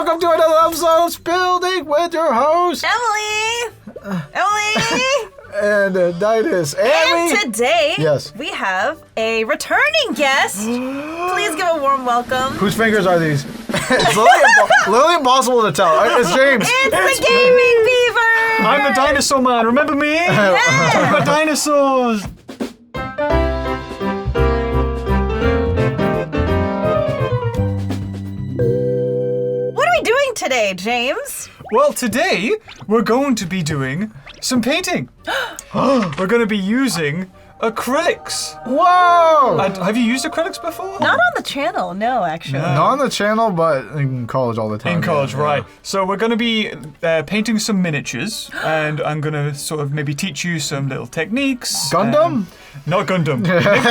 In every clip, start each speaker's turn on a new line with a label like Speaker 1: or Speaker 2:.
Speaker 1: welcome to another episode of Building with your host,
Speaker 2: Emily!
Speaker 1: and Daidus.
Speaker 2: And today,
Speaker 1: Yes.
Speaker 2: we have a returning guest. Please give a warm welcome.
Speaker 1: Whose fingers are these? It's literally impossible to tell. It's James.
Speaker 2: It's the Gaming Beaver!
Speaker 3: I'm the dinosaur man, remember me? Talk about dinosaurs!
Speaker 2: What are we doing today, James?
Speaker 3: Well, today, we're going to be doing some painting. We're going to be using acrylics.
Speaker 1: Whoa!
Speaker 3: Have you used acrylics before?
Speaker 2: Not on the channel, no, actually.
Speaker 1: Not on the channel, but in college all the time.
Speaker 3: In college,
Speaker 1: yeah.
Speaker 3: right. So we're going to be painting some miniatures, and I'm going to sort of maybe teach you some little techniques.
Speaker 1: Gundam?
Speaker 3: Not Gundam.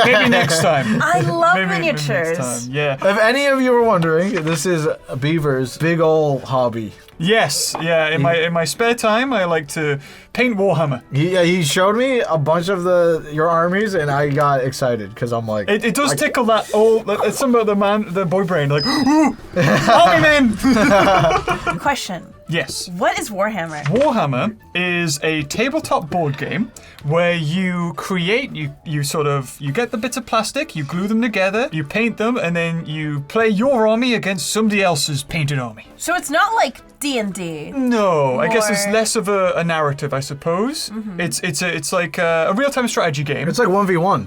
Speaker 3: Maybe next time.
Speaker 2: I love
Speaker 3: Maybe
Speaker 2: miniatures.
Speaker 3: next time. Yeah.
Speaker 1: If any of you were wondering, this is Beaver's big ol' hobby.
Speaker 3: Yes. Yeah. In my spare time, I like to paint Warhammer.
Speaker 1: He showed me a bunch of your armies, and I got excited because I'm like,
Speaker 3: It does tickle that it's some of the boy brain, like, ooh, army men.
Speaker 2: Question.
Speaker 3: Yes.
Speaker 2: What is Warhammer?
Speaker 3: Warhammer is a tabletop board game where you create, you get the bits of plastic, you glue them together, you paint them, and then you play your army against somebody else's painted army.
Speaker 2: So it's not like D&D.
Speaker 3: No, I guess it's
Speaker 2: More-
Speaker 3: less of a narrative, I suppose.
Speaker 2: Mm-hmm.
Speaker 3: It's like a real-time strategy game.
Speaker 1: it's like 1v1.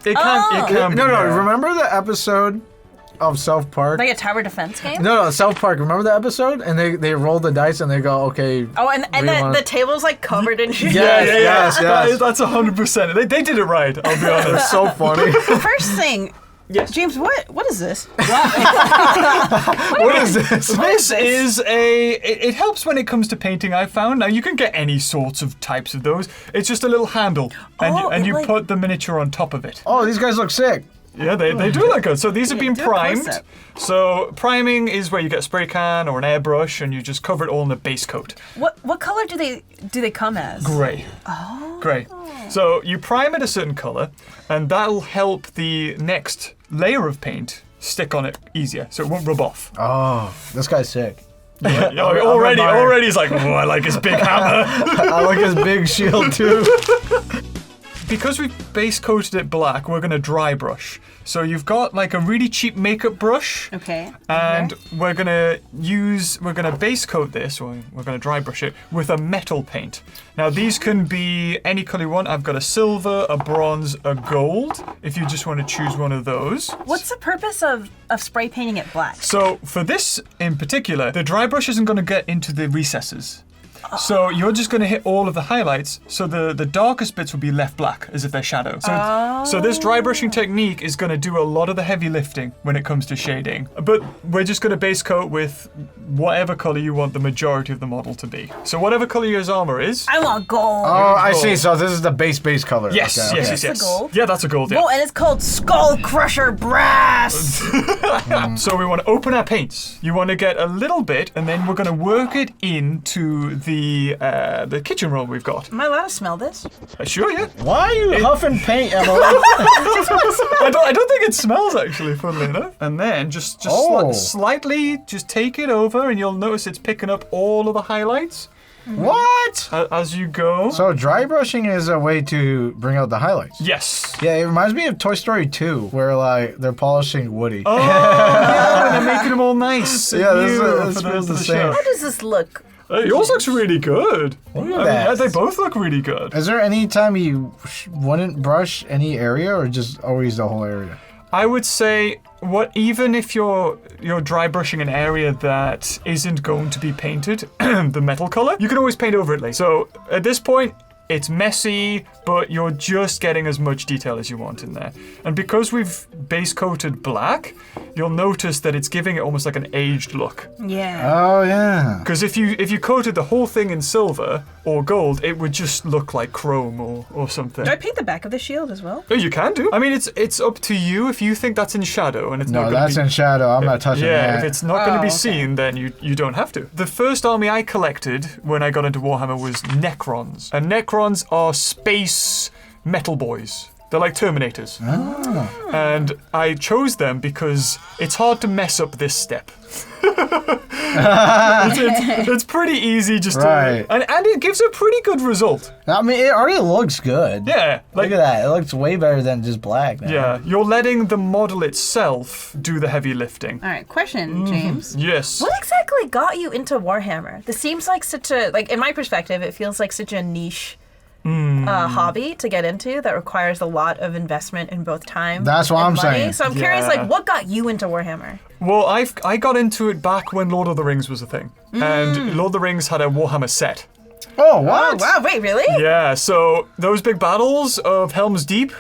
Speaker 3: It
Speaker 2: Oh.
Speaker 3: can be,
Speaker 1: No,
Speaker 3: yeah.
Speaker 1: remember the episode of South Park?
Speaker 2: Like a tower defense game?
Speaker 1: No, South Park. Remember the episode? And they roll the dice and they go, okay.
Speaker 2: Oh, and
Speaker 1: we wanna-
Speaker 2: the table's like covered in shit.
Speaker 1: Yes.
Speaker 3: That's 100%. They did it right, I'll be honest.
Speaker 1: It's so funny.
Speaker 2: First thing,
Speaker 3: Yes.
Speaker 2: James, what is this?
Speaker 1: What is this?
Speaker 3: This is it helps when it comes to painting, I found. Now, you can get any sorts of types of those. It's just a little handle, and you put the miniature on top of it.
Speaker 1: Oh, these guys look sick.
Speaker 3: Yeah, they do look good. So these have been
Speaker 2: do a
Speaker 3: primed.
Speaker 2: close-up.
Speaker 3: So priming is where you get a spray can or an airbrush, and you just cover it all in a base coat.
Speaker 2: What color do they come as?
Speaker 3: Grey. Oh. Grey. So you prime it a certain color, and that'll help the next layer of paint stick on it easier, so it won't rub off.
Speaker 1: Oh, this guy's sick.
Speaker 3: Yeah,
Speaker 1: I'm
Speaker 3: already
Speaker 1: admiring.
Speaker 3: he's like, oh, I like his big hammer.
Speaker 1: I like his big shield too.
Speaker 3: Because we've base coated it black, we're gonna dry brush. So you've got like a really cheap makeup brush.
Speaker 2: Okay.
Speaker 3: And we're gonna base coat this, or we're gonna dry brush it with a metal paint. Now these can be any color you want. I've got a silver, a bronze, a gold, if you just want to choose one of those.
Speaker 2: What's the purpose of spray painting it black?
Speaker 3: So for this in particular, the dry brush isn't gonna get into the recesses. So you're just going to hit all of the highlights, so the darkest bits will be left black, as if they're shadow. So this dry brushing technique is going to do a lot of the heavy lifting when it comes to shading. But we're just going to base coat with whatever color you want the majority of the model to be. So whatever color your armor is.
Speaker 2: I want gold.
Speaker 1: Oh, I see. So this is the base color.
Speaker 3: Yes,
Speaker 1: Okay,
Speaker 3: yes,
Speaker 1: okay.
Speaker 3: yes, yes.
Speaker 2: the gold?
Speaker 3: Yeah, that's a gold, yeah.
Speaker 2: Oh, and it's called Skull Crusher Brass.
Speaker 3: So we want to open our paints. You want to get a little bit, and then we're going to work it into the kitchen roll we've got.
Speaker 2: Am I allowed to smell this?
Speaker 3: Sure, yeah.
Speaker 1: Why are you huffing paint, Emily?
Speaker 3: I don't think it smells actually, funnily enough. And then just
Speaker 1: Oh.
Speaker 3: slightly just take it over, and you'll notice it's picking up all of the highlights
Speaker 1: What?
Speaker 3: as you go.
Speaker 1: So dry brushing is a way to bring out the highlights.
Speaker 3: Yes.
Speaker 1: Yeah, it reminds me of Toy Story 2, where like they're polishing Woody.
Speaker 3: Oh, yeah, and they're making them all nice. and
Speaker 1: Yeah, this
Speaker 3: new
Speaker 1: feels
Speaker 3: for
Speaker 1: the
Speaker 3: the
Speaker 1: same.
Speaker 3: show.
Speaker 2: How does this look?
Speaker 3: Yours looks really good.
Speaker 1: Look at
Speaker 3: I mean,
Speaker 1: that.
Speaker 3: yeah, they both look really good.
Speaker 1: Is there any time you wouldn't brush any area, or just always the whole area?
Speaker 3: I would say, even if you're dry brushing an area that isn't going to be painted the metal color, you can always paint over it later. So at this point, it's messy, but you're just getting as much detail as you want in there. And because we've base coated black, you'll notice that it's giving it almost like an aged look.
Speaker 2: Yeah.
Speaker 1: Oh yeah.
Speaker 3: Because if you coated the whole thing in silver or gold, it would just look like chrome or something.
Speaker 2: Do I paint the back of the shield as well?
Speaker 3: Oh, you can do. I mean, it's up to you. If you think that's in shadow and it's not
Speaker 1: No,
Speaker 3: going to
Speaker 1: that's
Speaker 3: be...
Speaker 1: in shadow. I'm not touching
Speaker 3: Yeah,
Speaker 1: that.
Speaker 3: if it's not going to be
Speaker 2: okay.
Speaker 3: seen, then you don't have to. The first army I collected when I got into Warhammer was Necrons. And Necrons are space metal boys. They're like Terminators.
Speaker 1: Oh.
Speaker 3: And I chose them because it's hard to mess up this step. it's pretty easy just
Speaker 1: Right.
Speaker 3: to... And it gives a pretty good result.
Speaker 1: I mean, it already looks good.
Speaker 3: Yeah.
Speaker 1: Look at that. It looks way better than just black. Now.
Speaker 3: Yeah, you're letting the model itself do the heavy lifting.
Speaker 2: All right, question, James.
Speaker 3: Yes.
Speaker 2: What exactly got you into Warhammer? This seems like such a, like, in my perspective, it feels like such a niche hobby to get into that requires a lot of investment in both time
Speaker 1: That's what
Speaker 2: and
Speaker 1: I'm
Speaker 2: money.
Speaker 1: saying.
Speaker 2: So I'm curious,
Speaker 3: Yeah.
Speaker 2: like, what got you into Warhammer?
Speaker 3: Well, I got into it back when Lord of the Rings was a thing. And Lord of the Rings had a Warhammer set.
Speaker 1: Oh, what?
Speaker 2: Oh, wow, wait, really?
Speaker 3: Yeah, so those big battles of Helm's Deep,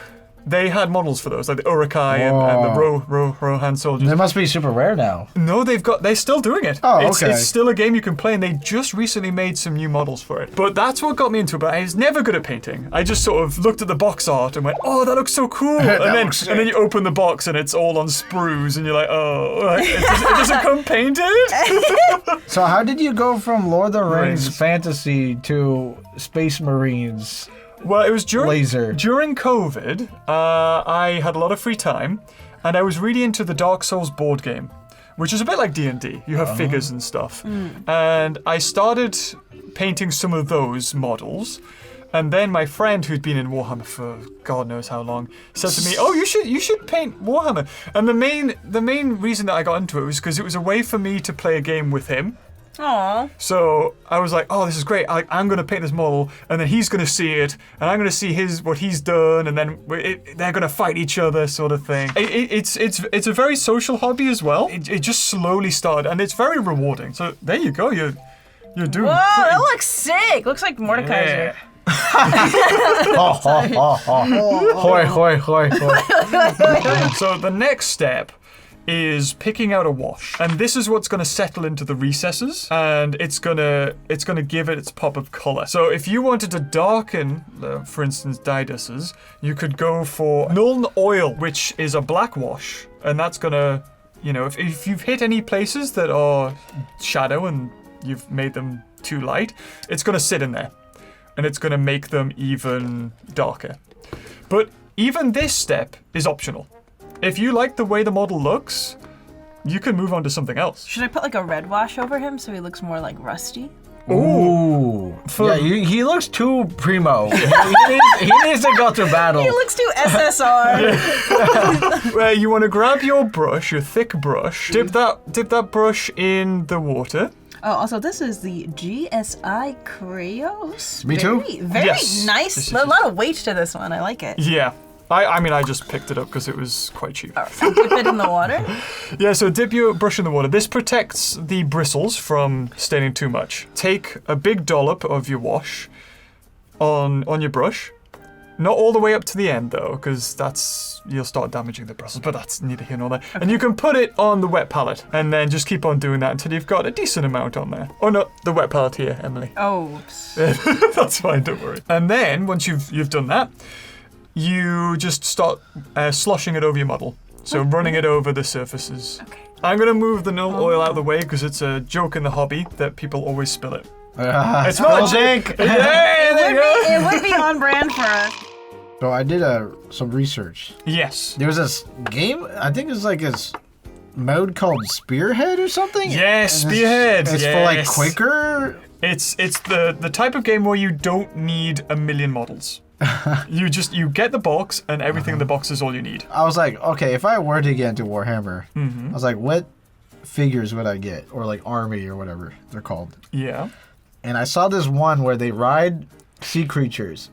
Speaker 3: they had models for those, like the Uruk-hai and the Rohan soldiers.
Speaker 1: They must be super rare now.
Speaker 3: No, they're still doing it.
Speaker 1: Oh,
Speaker 3: it's,
Speaker 1: okay.
Speaker 3: It's still a game you can play, and they just recently made some new models for it. But that's what got me into it. But I was never good at painting. I just sort of looked at the box art and went, "Oh, that looks so cool!" and then you open the box and it's all on sprues, and you're like, "Oh, it doesn't come painted."
Speaker 1: So how did you go from Lord of the Rings
Speaker 3: Rings.
Speaker 1: fantasy to Space Marines?
Speaker 3: Well, it was during
Speaker 1: Laser.
Speaker 3: during COVID. I had a lot of free time, and I was really into the Dark Souls board game, which is a bit like D&D. You have figures and stuff, and I started painting some of those models. And then my friend, who'd been in Warhammer for God knows how long, said to me, "Oh, you should paint Warhammer." And the main reason that I got into it was because it was a way for me to play a game with him.
Speaker 2: Aw.
Speaker 3: So I was like, "Oh, this is great! I'm going to paint this model, and then he's going to see it, and I'm going to see what he's done, and then they're going to fight each other, sort of thing." It's a very social hobby as well. It just slowly started, and it's very rewarding. So there you go. You're doing.
Speaker 2: Whoa, that
Speaker 3: pretty-
Speaker 2: looks sick. Looks like Mordekaiser.
Speaker 3: Yeah.
Speaker 1: Hoi, hoi, hoi, hoi.
Speaker 3: So the next step is picking out a wash, and this is what's going to settle into the recesses, and it's gonna give it its pop of color. So if you wanted to darken, for instance, Daidus's, you could go for Nuln Oil, which is a black wash, and that's gonna, if you've hit any places that are shadow and you've made them too light, it's gonna sit in there, and it's gonna make them even darker. But even this step is optional. If you like the way the model looks, you can move on to something else.
Speaker 2: Should I put like a red wash over him so he looks more like rusty?
Speaker 1: Ooh.
Speaker 3: For-
Speaker 1: He looks too primo. he needs to go through battle.
Speaker 2: He looks too SSR.
Speaker 3: Where you want to grab your brush, your thick brush, dip that brush in the water.
Speaker 2: Oh, also, this is the GSI Krios.
Speaker 1: Me too.
Speaker 2: Very
Speaker 3: Yes.
Speaker 2: nice.
Speaker 3: Yes, yes,
Speaker 2: A lot of weight to this one. I like it.
Speaker 3: Yeah. I mean, I just picked it up because it was quite cheap.
Speaker 2: Dip it in the water.
Speaker 3: Yeah, so dip your brush in the water. This protects the bristles from staining too much. Take a big dollop of your wash on your brush. Not all the way up to the end, though, because you'll start damaging the bristles, but that's neither here nor there. Okay. And you can put it on the wet palette, and then just keep on doing that until you've got a decent amount on there. Oh, no, the wet palette here, Emily.
Speaker 2: Oh, oops.
Speaker 3: That's fine, don't worry. And then, once you've done that, you just start sloshing it over your model. So running it over the surfaces.
Speaker 2: Okay.
Speaker 3: I'm going to move the Nuln Oil out of the way because it's a joke in the hobby that people always spill it. It's not a
Speaker 1: Jake.
Speaker 3: Yeah, there you go.
Speaker 2: It would be on brand for us.
Speaker 1: So I did some research.
Speaker 3: Yes.
Speaker 1: There was this game, I think it's like this mode called Spearhead or something?
Speaker 3: Yes,
Speaker 1: And
Speaker 3: Spearhead.
Speaker 1: It's for like
Speaker 3: yes.
Speaker 1: quicker.
Speaker 3: It's the type of game where you don't need a million models. You get the box, and everything in the box is all you need.
Speaker 1: I was like, okay, if I were to get into Warhammer, I was like, what figures would I get? Or like army or whatever they're called.
Speaker 3: Yeah.
Speaker 1: And I saw this one where they ride sea creatures.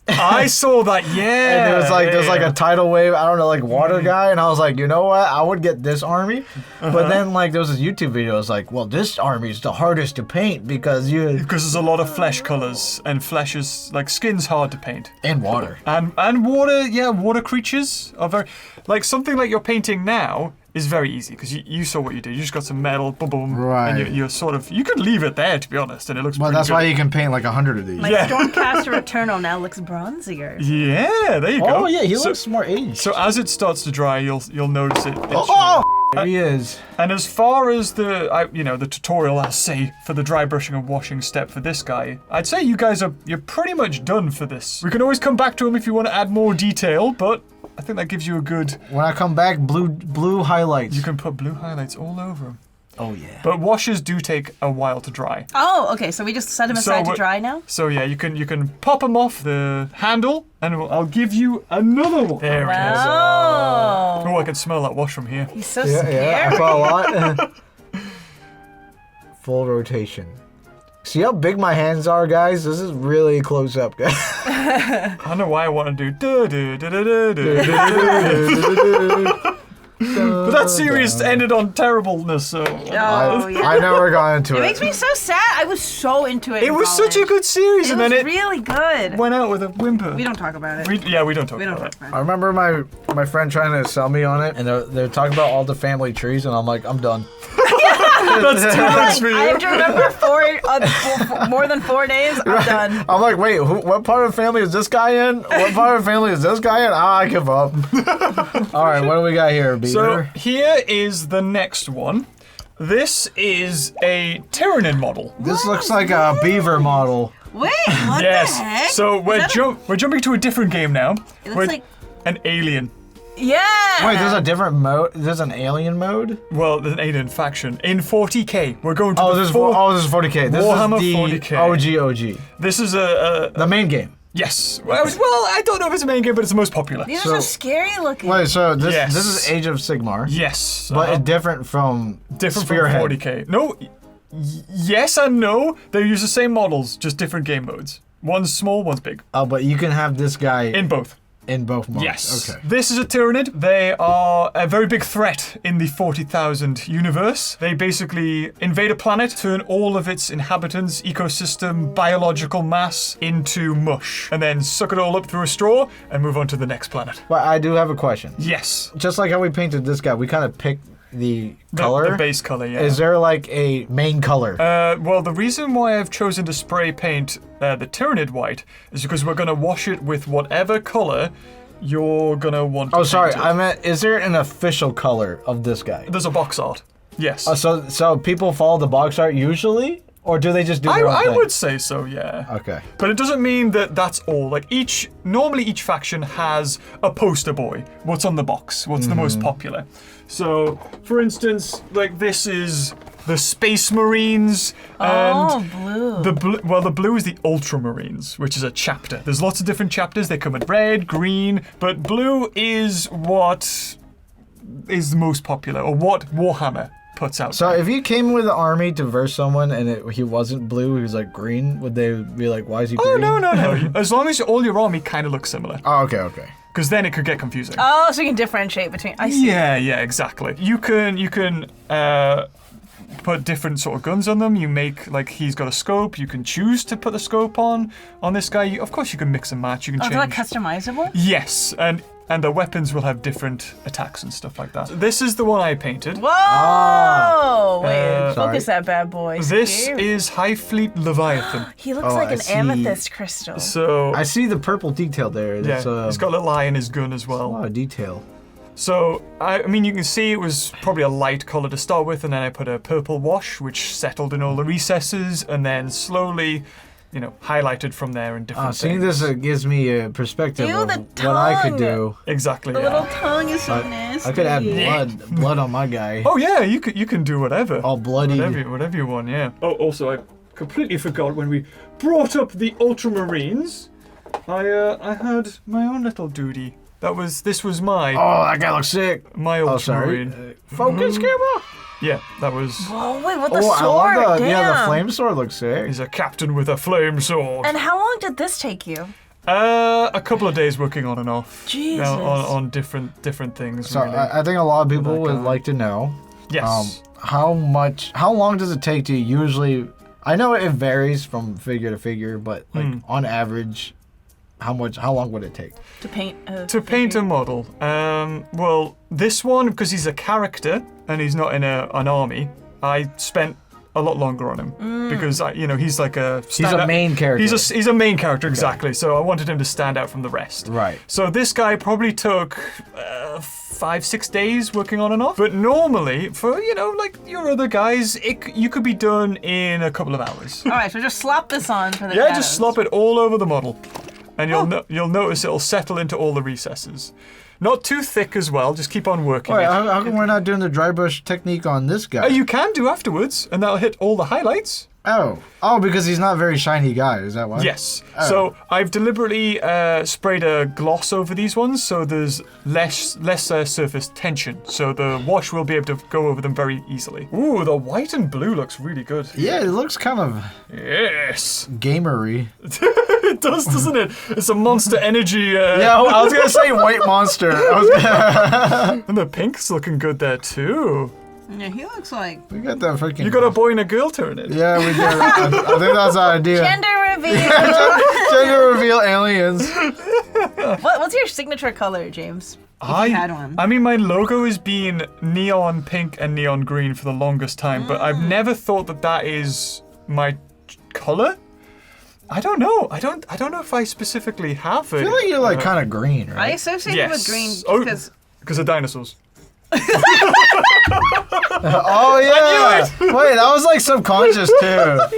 Speaker 3: I saw that, yeah.
Speaker 1: And there's like a tidal wave, I don't know, like water guy, and I was like, you know what? I would get this army. But then like there was this YouTube video, it's like, well, this army is the hardest to paint because
Speaker 3: Because there's a lot of flesh colors, and flesh is, like, skin's hard to paint.
Speaker 1: and water.
Speaker 3: And water, yeah, water creatures are very, like, something like you're painting now is very easy, because you saw what you did. You just got some metal, boom, boom,
Speaker 1: Right.
Speaker 3: and you're sort of, you could leave it there, to be honest, and it looks
Speaker 1: Well,
Speaker 3: pretty
Speaker 1: that's
Speaker 3: good.
Speaker 1: why you can paint like 100 of these.
Speaker 2: My
Speaker 3: Yeah.
Speaker 2: Stormcaster Eternal now looks bronzier.
Speaker 3: Yeah, there you go.
Speaker 1: Oh yeah, he
Speaker 3: So-
Speaker 1: looks more aged.
Speaker 3: So as it starts to dry, you'll notice it.
Speaker 1: oh, There he is.
Speaker 3: And as far as the tutorial, I'll say, for the dry brushing and washing step for this guy, I'd say you're pretty much done for this. We can always come back to him if you want to add more detail, but I think that gives you a good...
Speaker 1: When I come back, blue highlights.
Speaker 3: You can put blue highlights all over him.
Speaker 1: Oh, yeah.
Speaker 3: But washes do take a while to dry.
Speaker 2: Oh, okay. So we just set them aside to dry now?
Speaker 3: So yeah, you can pop them off the handle, and I'll give you another one. There it is. Oh, I can smell that wash from here.
Speaker 2: He's so scary.
Speaker 1: Yeah, I saw a lot. Full rotation. See how big my hands are, guys? This is really close up, guys.
Speaker 3: I don't know why I want to do. But that series ended on terribleness, so...
Speaker 1: I never got into it.
Speaker 2: It makes me so sad. I was so into it.
Speaker 3: It was such a good series, and then it
Speaker 2: really good.
Speaker 3: Went out with a whimper.
Speaker 2: We don't talk about it.
Speaker 3: We don't talk about it.
Speaker 1: I remember my friend trying to sell me on it, and they're talking about all the family trees, and I'm like, I'm done.
Speaker 3: That's too much for you.
Speaker 2: I have to remember more than 4 days. I'm done.
Speaker 1: I'm like, wait, what part of the family is this guy in? What part of the family is this guy in? I give up. All right, what do we got here, Beaver?
Speaker 3: So here is the next one. This is a Tyranid model.
Speaker 1: This looks like a beaver model.
Speaker 2: Wait, what the heck?
Speaker 3: So we're jumping to a different game now.
Speaker 2: It looks like
Speaker 3: an alien.
Speaker 2: Yeah.
Speaker 1: Wait, there's a different mode. There's an alien mode.
Speaker 3: Well, there's an alien faction in 40k. We're going to
Speaker 1: this is 40k. This
Speaker 3: Warhammer
Speaker 1: is the
Speaker 3: 40k.
Speaker 1: OG.
Speaker 3: This is the
Speaker 1: main game.
Speaker 3: Yes. Well, I don't know if it's the main game, but it's the most popular.
Speaker 2: These are so scary looking.
Speaker 1: Wait, so this is Age of Sigmar.
Speaker 3: Yes.
Speaker 1: But it's different from Spearhead.
Speaker 3: From 40k. No. Yes and no. They use the same models, just different game modes. One's small, one's big.
Speaker 1: Oh, but you can have this guy
Speaker 3: in both.
Speaker 1: In both modes.
Speaker 3: Yes.
Speaker 1: Okay.
Speaker 3: This is a Tyranid. They are a very big threat in the 40,000 universe. They basically invade a planet, turn all of its inhabitants, ecosystem, biological mass into mush, and then suck it all up through a straw and move on to the next planet.
Speaker 1: But I do have a question.
Speaker 3: Yes.
Speaker 1: Just like how we painted this guy, we kind of picked the color.
Speaker 3: The base color, yeah.
Speaker 1: Is there like a main color?
Speaker 3: Well, the reason why I've chosen to spray paint the Tyranid white is because we're going to wash it with whatever color you're going to want to paint
Speaker 1: sorry.
Speaker 3: it.
Speaker 1: I meant, is there an official color of this guy?
Speaker 3: There's a box art. Yes.
Speaker 1: So people follow the box art usually? Or do they just do their own thing?
Speaker 3: I would say so, yeah.
Speaker 1: Okay.
Speaker 3: But it doesn't mean that that's all. Like normally each faction has a poster boy. What's on the box? What's the most popular? So, for instance, like this is the Space Marines. And
Speaker 2: blue.
Speaker 3: The blue is the Ultramarines, which is a chapter. There's lots of different chapters. They come in red, green, but blue is what is the most popular, or what Warhammer puts out.
Speaker 1: So if you came with an army to verse someone and he wasn't blue, he was like green, would they be like, why is he green?
Speaker 3: Oh, no. As long as all your army kind of looks similar.
Speaker 1: Oh, okay.
Speaker 3: Because then it could get confusing.
Speaker 2: Oh, so you can differentiate between. I see.
Speaker 3: Yeah, exactly. You can put different sort of guns on them. You make, like, he's got a scope. You can choose to put the scope on this guy. Of course, you can mix and match. You can change.
Speaker 2: Is that customizable?
Speaker 3: Yes, and the weapons will have different attacks and stuff like that. This is the one I painted.
Speaker 2: Whoa! Wait, focus that bad boy.
Speaker 3: This is High Fleet Leviathan.
Speaker 2: He looks like an amethyst crystal.
Speaker 3: So
Speaker 1: I see the purple detail there.
Speaker 3: Yeah, he's got a little eye in his gun as well.
Speaker 1: A lot of detail.
Speaker 3: So, I mean, you can see it was probably a light color to start with, and then I put a purple wash, which settled in all the recesses, and then slowly, highlighted from there in different
Speaker 1: seeing
Speaker 3: things.
Speaker 1: this gives me a perspective
Speaker 2: Ew,
Speaker 1: of
Speaker 2: the
Speaker 1: what I could do.
Speaker 3: Exactly,
Speaker 2: The little tongue is so nasty.
Speaker 1: I could add blood on my guy.
Speaker 3: Oh yeah, you can do whatever.
Speaker 1: All bloody.
Speaker 3: Whatever you want, yeah. Oh, also, I completely forgot when we brought up the Ultramarines, I had my own little duty. This was my...
Speaker 1: Oh, that guy looks sick.
Speaker 3: My Ultramarine.
Speaker 1: Focus camera?
Speaker 3: Yeah, that was...
Speaker 2: Oh, wait, what the sword?
Speaker 1: I love
Speaker 2: Damn.
Speaker 1: Yeah, the flame sword looks sick.
Speaker 3: He's a captain with a flame sword.
Speaker 2: And how long did this take you?
Speaker 3: A couple of days working on and off.
Speaker 2: Jesus.
Speaker 3: On different things.
Speaker 1: So
Speaker 3: really.
Speaker 1: I think a lot of people would like to know.
Speaker 3: Yes.
Speaker 1: How long does it take to usually... I know it varies from figure to figure, but like on average... How long would it take?
Speaker 2: To paint
Speaker 3: a model? Well, this one, because he's a character and he's not in an army, I spent a lot longer on him because he's like a
Speaker 1: He's a main character.
Speaker 3: He's a main character, exactly. So I wanted him to stand out from the rest.
Speaker 1: Right.
Speaker 3: So this guy probably took 5-6 days working on and off. But normally, for like your other guys, you could be done in a couple of hours.
Speaker 2: All right, so just slap this on for the
Speaker 3: Yeah,
Speaker 2: shadows.
Speaker 3: just slop it all over the model, and you'll notice it'll settle into all the recesses. Not too thick as well. Just keep on working.
Speaker 1: Wait,
Speaker 3: it.
Speaker 1: how come we're not doing the dry brush technique on this guy?
Speaker 3: You can do afterwards, and that'll hit all the highlights.
Speaker 1: Oh, because he's not a very shiny guy. Is that why?
Speaker 3: Yes.
Speaker 1: Oh.
Speaker 3: So I've deliberately sprayed a gloss over these ones, so there's less surface tension. So the wash will be able to go over them very easily. Ooh, the white and blue looks really good.
Speaker 1: Yeah, it looks kind of
Speaker 3: Yes.
Speaker 1: gamery.
Speaker 3: It does, doesn't it? It's a Monster Energy.
Speaker 1: Yeah, I was gonna say white monster.
Speaker 3: And the pink's looking good there too.
Speaker 2: Yeah, he looks like
Speaker 1: We got that freaking.
Speaker 3: You got a boy and a girl turn it.
Speaker 1: Yeah, we did. I think that's the idea.
Speaker 2: gender reveal.
Speaker 1: Gender reveal aliens.
Speaker 2: What's your signature color, James? If you had one.
Speaker 3: I mean, my logo has been neon pink and neon green for the longest time, but I've never thought that is my color. I don't know. I don't know if I specifically have it.
Speaker 1: I feel like you're like kind of green,
Speaker 2: I
Speaker 1: right?
Speaker 2: associate it with green because
Speaker 3: because of dinosaurs.
Speaker 1: Oh yeah. Wait, that was like subconscious too.
Speaker 2: yeah.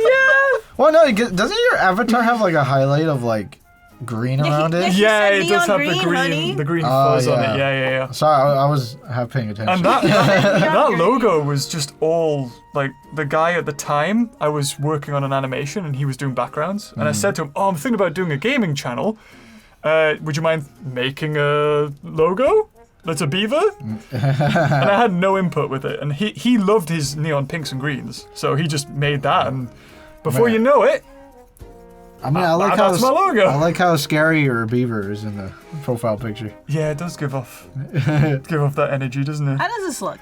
Speaker 1: Well, no, doesn't your avatar have like a highlight of like green around it?
Speaker 3: Yeah,
Speaker 2: said
Speaker 3: it does have
Speaker 2: neon green,
Speaker 3: the green
Speaker 1: Oh,
Speaker 3: fuzz on
Speaker 1: yeah.
Speaker 3: it. Yeah.
Speaker 1: Sorry, I was half paying attention.
Speaker 3: And that logo was just all like the guy at the time. I was working on an animation and he was doing backgrounds, and I said to him, "Oh, I'm thinking about doing a gaming channel. Would you mind making a logo that's a beaver?" And I had no input with it, and he loved his neon pinks and greens, so he just made that, and before you know it,
Speaker 1: I mean, I like how
Speaker 3: that's my logo.
Speaker 1: I like how scary your beaver is in the profile picture.
Speaker 3: Yeah, it does give off that energy, doesn't it?
Speaker 2: How does this look?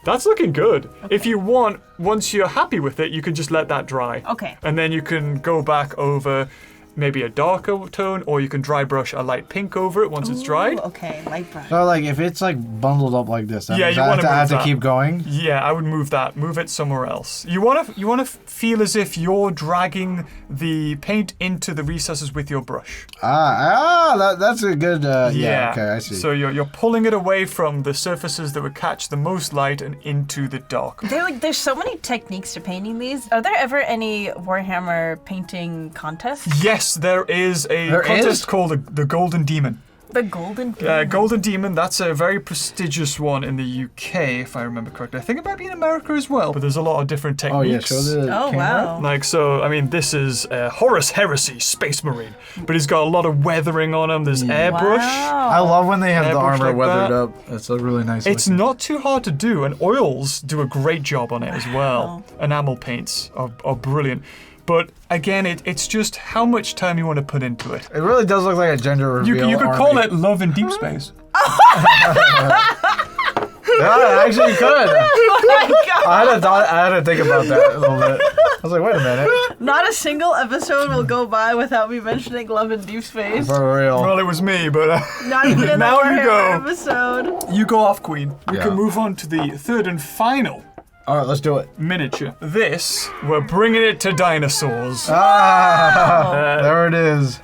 Speaker 3: That's looking good. Okay. If you want, once you're happy with it, you can just let that dry.
Speaker 2: Okay.
Speaker 3: And then you can go back over maybe a darker tone, or you can dry brush a light pink over it once it's dried.
Speaker 2: Okay, light brush.
Speaker 1: So like if it's like bundled up like this,
Speaker 3: Yeah,
Speaker 1: means
Speaker 3: you
Speaker 1: I
Speaker 3: wanna
Speaker 1: have to, I have
Speaker 3: move
Speaker 1: to
Speaker 3: that.
Speaker 1: keep going.
Speaker 3: Yeah, I would move that. Move it somewhere else. You wanna feel as if you're dragging the paint into the recesses with your brush.
Speaker 1: That's a good. Yeah. Okay, I see.
Speaker 3: So you're pulling it away from the surfaces that would catch the most light and into the dark.
Speaker 2: There's so many techniques to painting these. Are there ever any Warhammer painting contests?
Speaker 3: Yes, there is a
Speaker 1: There
Speaker 3: contest
Speaker 1: is?
Speaker 3: called the Golden Demon.
Speaker 2: The Golden Demon.
Speaker 3: Golden Demon, that's a very prestigious one in the UK, if I remember correctly. I think it might be in America as well, but there's a lot of different techniques.
Speaker 1: Oh yeah, show the
Speaker 2: Oh,
Speaker 1: camera.
Speaker 2: wow.
Speaker 3: Like, so, I mean, this is Horus Heresy, Space Marine, but he's got a lot of weathering on him. There's airbrush.
Speaker 1: I
Speaker 2: Wow.
Speaker 1: love when they have the
Speaker 3: Airbrush
Speaker 1: armor
Speaker 3: like
Speaker 1: weathered
Speaker 3: that.
Speaker 1: up. It's a really nice.
Speaker 3: It's
Speaker 1: looking.
Speaker 3: not too hard to do, and oils do a great job on it as well. Enamel paints are brilliant. But again, it's just how much time you want to put into it.
Speaker 1: It really does look like a gender reveal.
Speaker 3: You could
Speaker 1: army.
Speaker 3: call it Love in Deep Space.
Speaker 1: Yeah, actually you could.
Speaker 2: Oh
Speaker 1: I had to think about that a little bit. I was like, wait a minute.
Speaker 2: Not a single episode will go by without me mentioning Love in Deep Space.
Speaker 1: For real.
Speaker 3: Well, it was me, but
Speaker 2: Not even in
Speaker 3: Now
Speaker 2: the
Speaker 3: you
Speaker 2: Warhammer
Speaker 3: go.
Speaker 2: episode.
Speaker 3: you go off, Queen. We
Speaker 1: Yeah.
Speaker 3: can move on to the third and final
Speaker 1: All right, let's do it.
Speaker 3: miniature. This, we're bringing it to dinosaurs.
Speaker 1: There it is.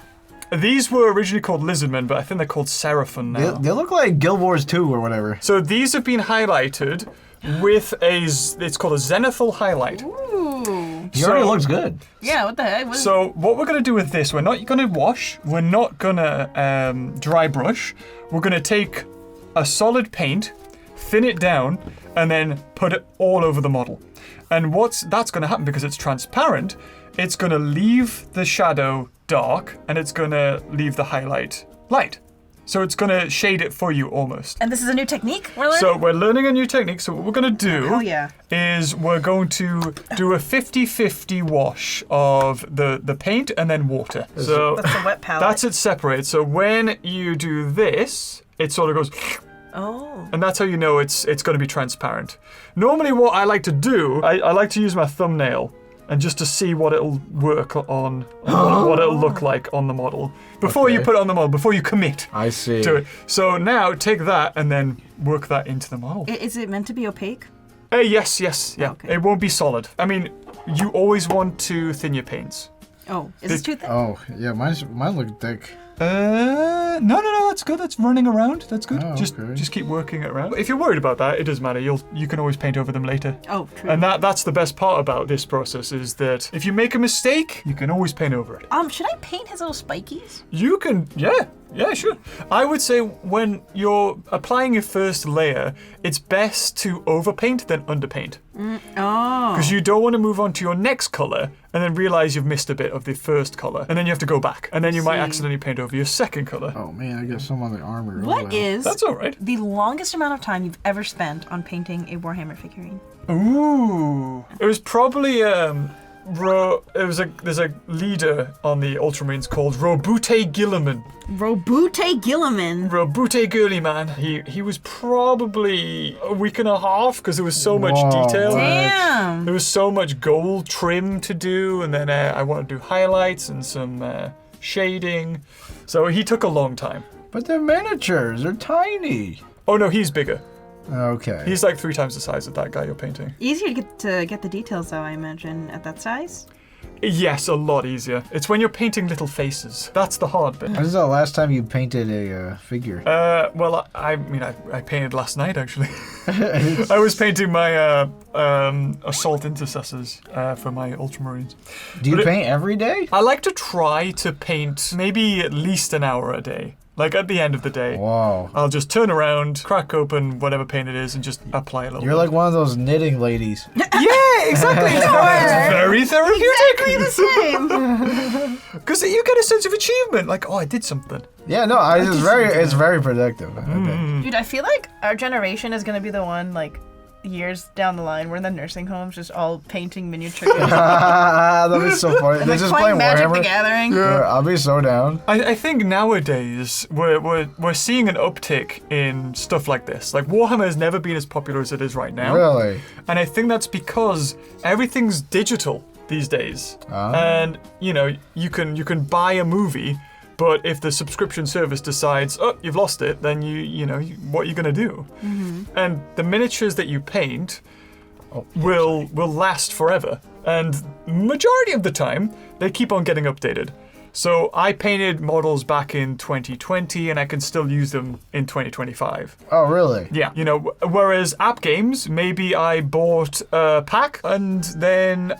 Speaker 3: These were originally called lizardmen, but I think they're called seraphim now.
Speaker 1: They look like Guild Wars 2 or whatever.
Speaker 3: So these have been highlighted with it's called a zenithal highlight.
Speaker 2: Ooh.
Speaker 1: He already looks good.
Speaker 2: Yeah, what the heck?
Speaker 3: So what we're going to do with this, we're not going to wash, we're not going to dry brush. We're going to take a solid paint, thin it down, and then put it all over the model. And that's going to happen because it's transparent. It's going to leave the shadow dark, and it's going to leave the highlight light. So it's going to shade it for you almost.
Speaker 2: And this is a new technique we're learning?
Speaker 3: So we're learning a new technique. So what we're going to do
Speaker 2: Oh, yeah.
Speaker 3: is we're going to do a 50-50 wash of the paint and then water. So
Speaker 2: That's a wet palette.
Speaker 3: that's it separated. So when you do this, it sort of goes,
Speaker 2: Oh.
Speaker 3: and that's how you know it's going to be transparent. Normally what I like to do, I like to use my thumbnail and just to see what it'll work on, what it'll look like on the model. Before you
Speaker 1: Okay.
Speaker 3: put it on the model, before you commit
Speaker 1: I see.
Speaker 3: to it. So now take that and then work that into the model.
Speaker 2: Is it meant to be opaque?
Speaker 3: Yes, yeah.
Speaker 2: Okay.
Speaker 3: It won't be solid. I mean, you always want to thin your paints.
Speaker 2: Oh, is this too thick?
Speaker 1: Oh, yeah, mine look thick.
Speaker 3: No, that's good. That's running around. That's good.
Speaker 1: Oh, okay.
Speaker 3: Just keep working it around. If you're worried about that, it doesn't matter. You can always paint over them later.
Speaker 2: Oh, true.
Speaker 3: And that's the best part about this process is that if you make a mistake, you can always paint over it.
Speaker 2: Should I paint his little spikies?
Speaker 3: You can, yeah, sure. I would say when you're applying your first layer, it's best to overpaint than underpaint.
Speaker 2: Oh.
Speaker 3: Because you don't want to move on to your next color and then realize you've missed a bit of the first color, and then you have to go back, and then you might accidentally paint over your second color.
Speaker 1: Oh man, I got some on the armor.
Speaker 2: What is
Speaker 3: That's all right.
Speaker 2: the longest amount of time you've ever spent on painting a Warhammer figurine?
Speaker 3: Ooh. It was probably there's a leader on the Ultramarines called Robute Gilliman.
Speaker 2: Robute Gilliman.
Speaker 3: Robute Girly Man. He was probably a week and a half because there was so much
Speaker 1: Whoa.
Speaker 3: detail.
Speaker 2: Damn.
Speaker 3: There was so much gold trim to do, and then I wanted to do highlights and some shading. So he took a long time.
Speaker 1: But they're miniatures. They're tiny.
Speaker 3: Oh no, he's bigger.
Speaker 1: Okay.
Speaker 3: He's like 3 times the size of that guy you're painting.
Speaker 2: Easier to get the details, though, I imagine, at that size.
Speaker 3: Yes, a lot easier. It's when you're painting little faces. That's the hard bit.
Speaker 1: When is the last time you painted a figure?
Speaker 3: Well, I painted last night, actually. I was painting my assault intercessors for my Ultramarines.
Speaker 1: Do you paint every day?
Speaker 3: I like to try to paint maybe at least an hour a day. Like at the end of the day,
Speaker 1: Wow.
Speaker 3: I'll just turn around, crack open whatever paint it is, and just apply a little
Speaker 1: You're
Speaker 3: bit.
Speaker 1: like one of those knitting ladies.
Speaker 3: Yeah, exactly. It's very therapeutic.
Speaker 2: Exactly the same.
Speaker 3: Because you get a sense of achievement. Like, oh, I did something.
Speaker 1: Yeah, no, it's very productive. I think.
Speaker 2: Dude, I feel like our generation is gonna be the one, like, years down the line, we're in the nursing homes just all painting miniatures.
Speaker 1: That'd be so funny. They're just playing
Speaker 2: Magic
Speaker 1: Warhammer.
Speaker 2: the Gathering.
Speaker 1: Yeah, I'll be so down.
Speaker 3: I think nowadays we're seeing an uptick in stuff like this. Like Warhammer has never been as popular as it is right now.
Speaker 1: Really?
Speaker 3: And I think that's because everything's digital these days. And you know, you can buy a movie, but if the subscription service decides, oh, you've lost it, then what are you gonna do? And the miniatures that you paint will last forever. And majority of the time, they keep on getting updated. So I painted models back in 2020, and I can still use them in 2025.
Speaker 1: Oh, really?
Speaker 3: Yeah, whereas app games, maybe I bought a pack, and then,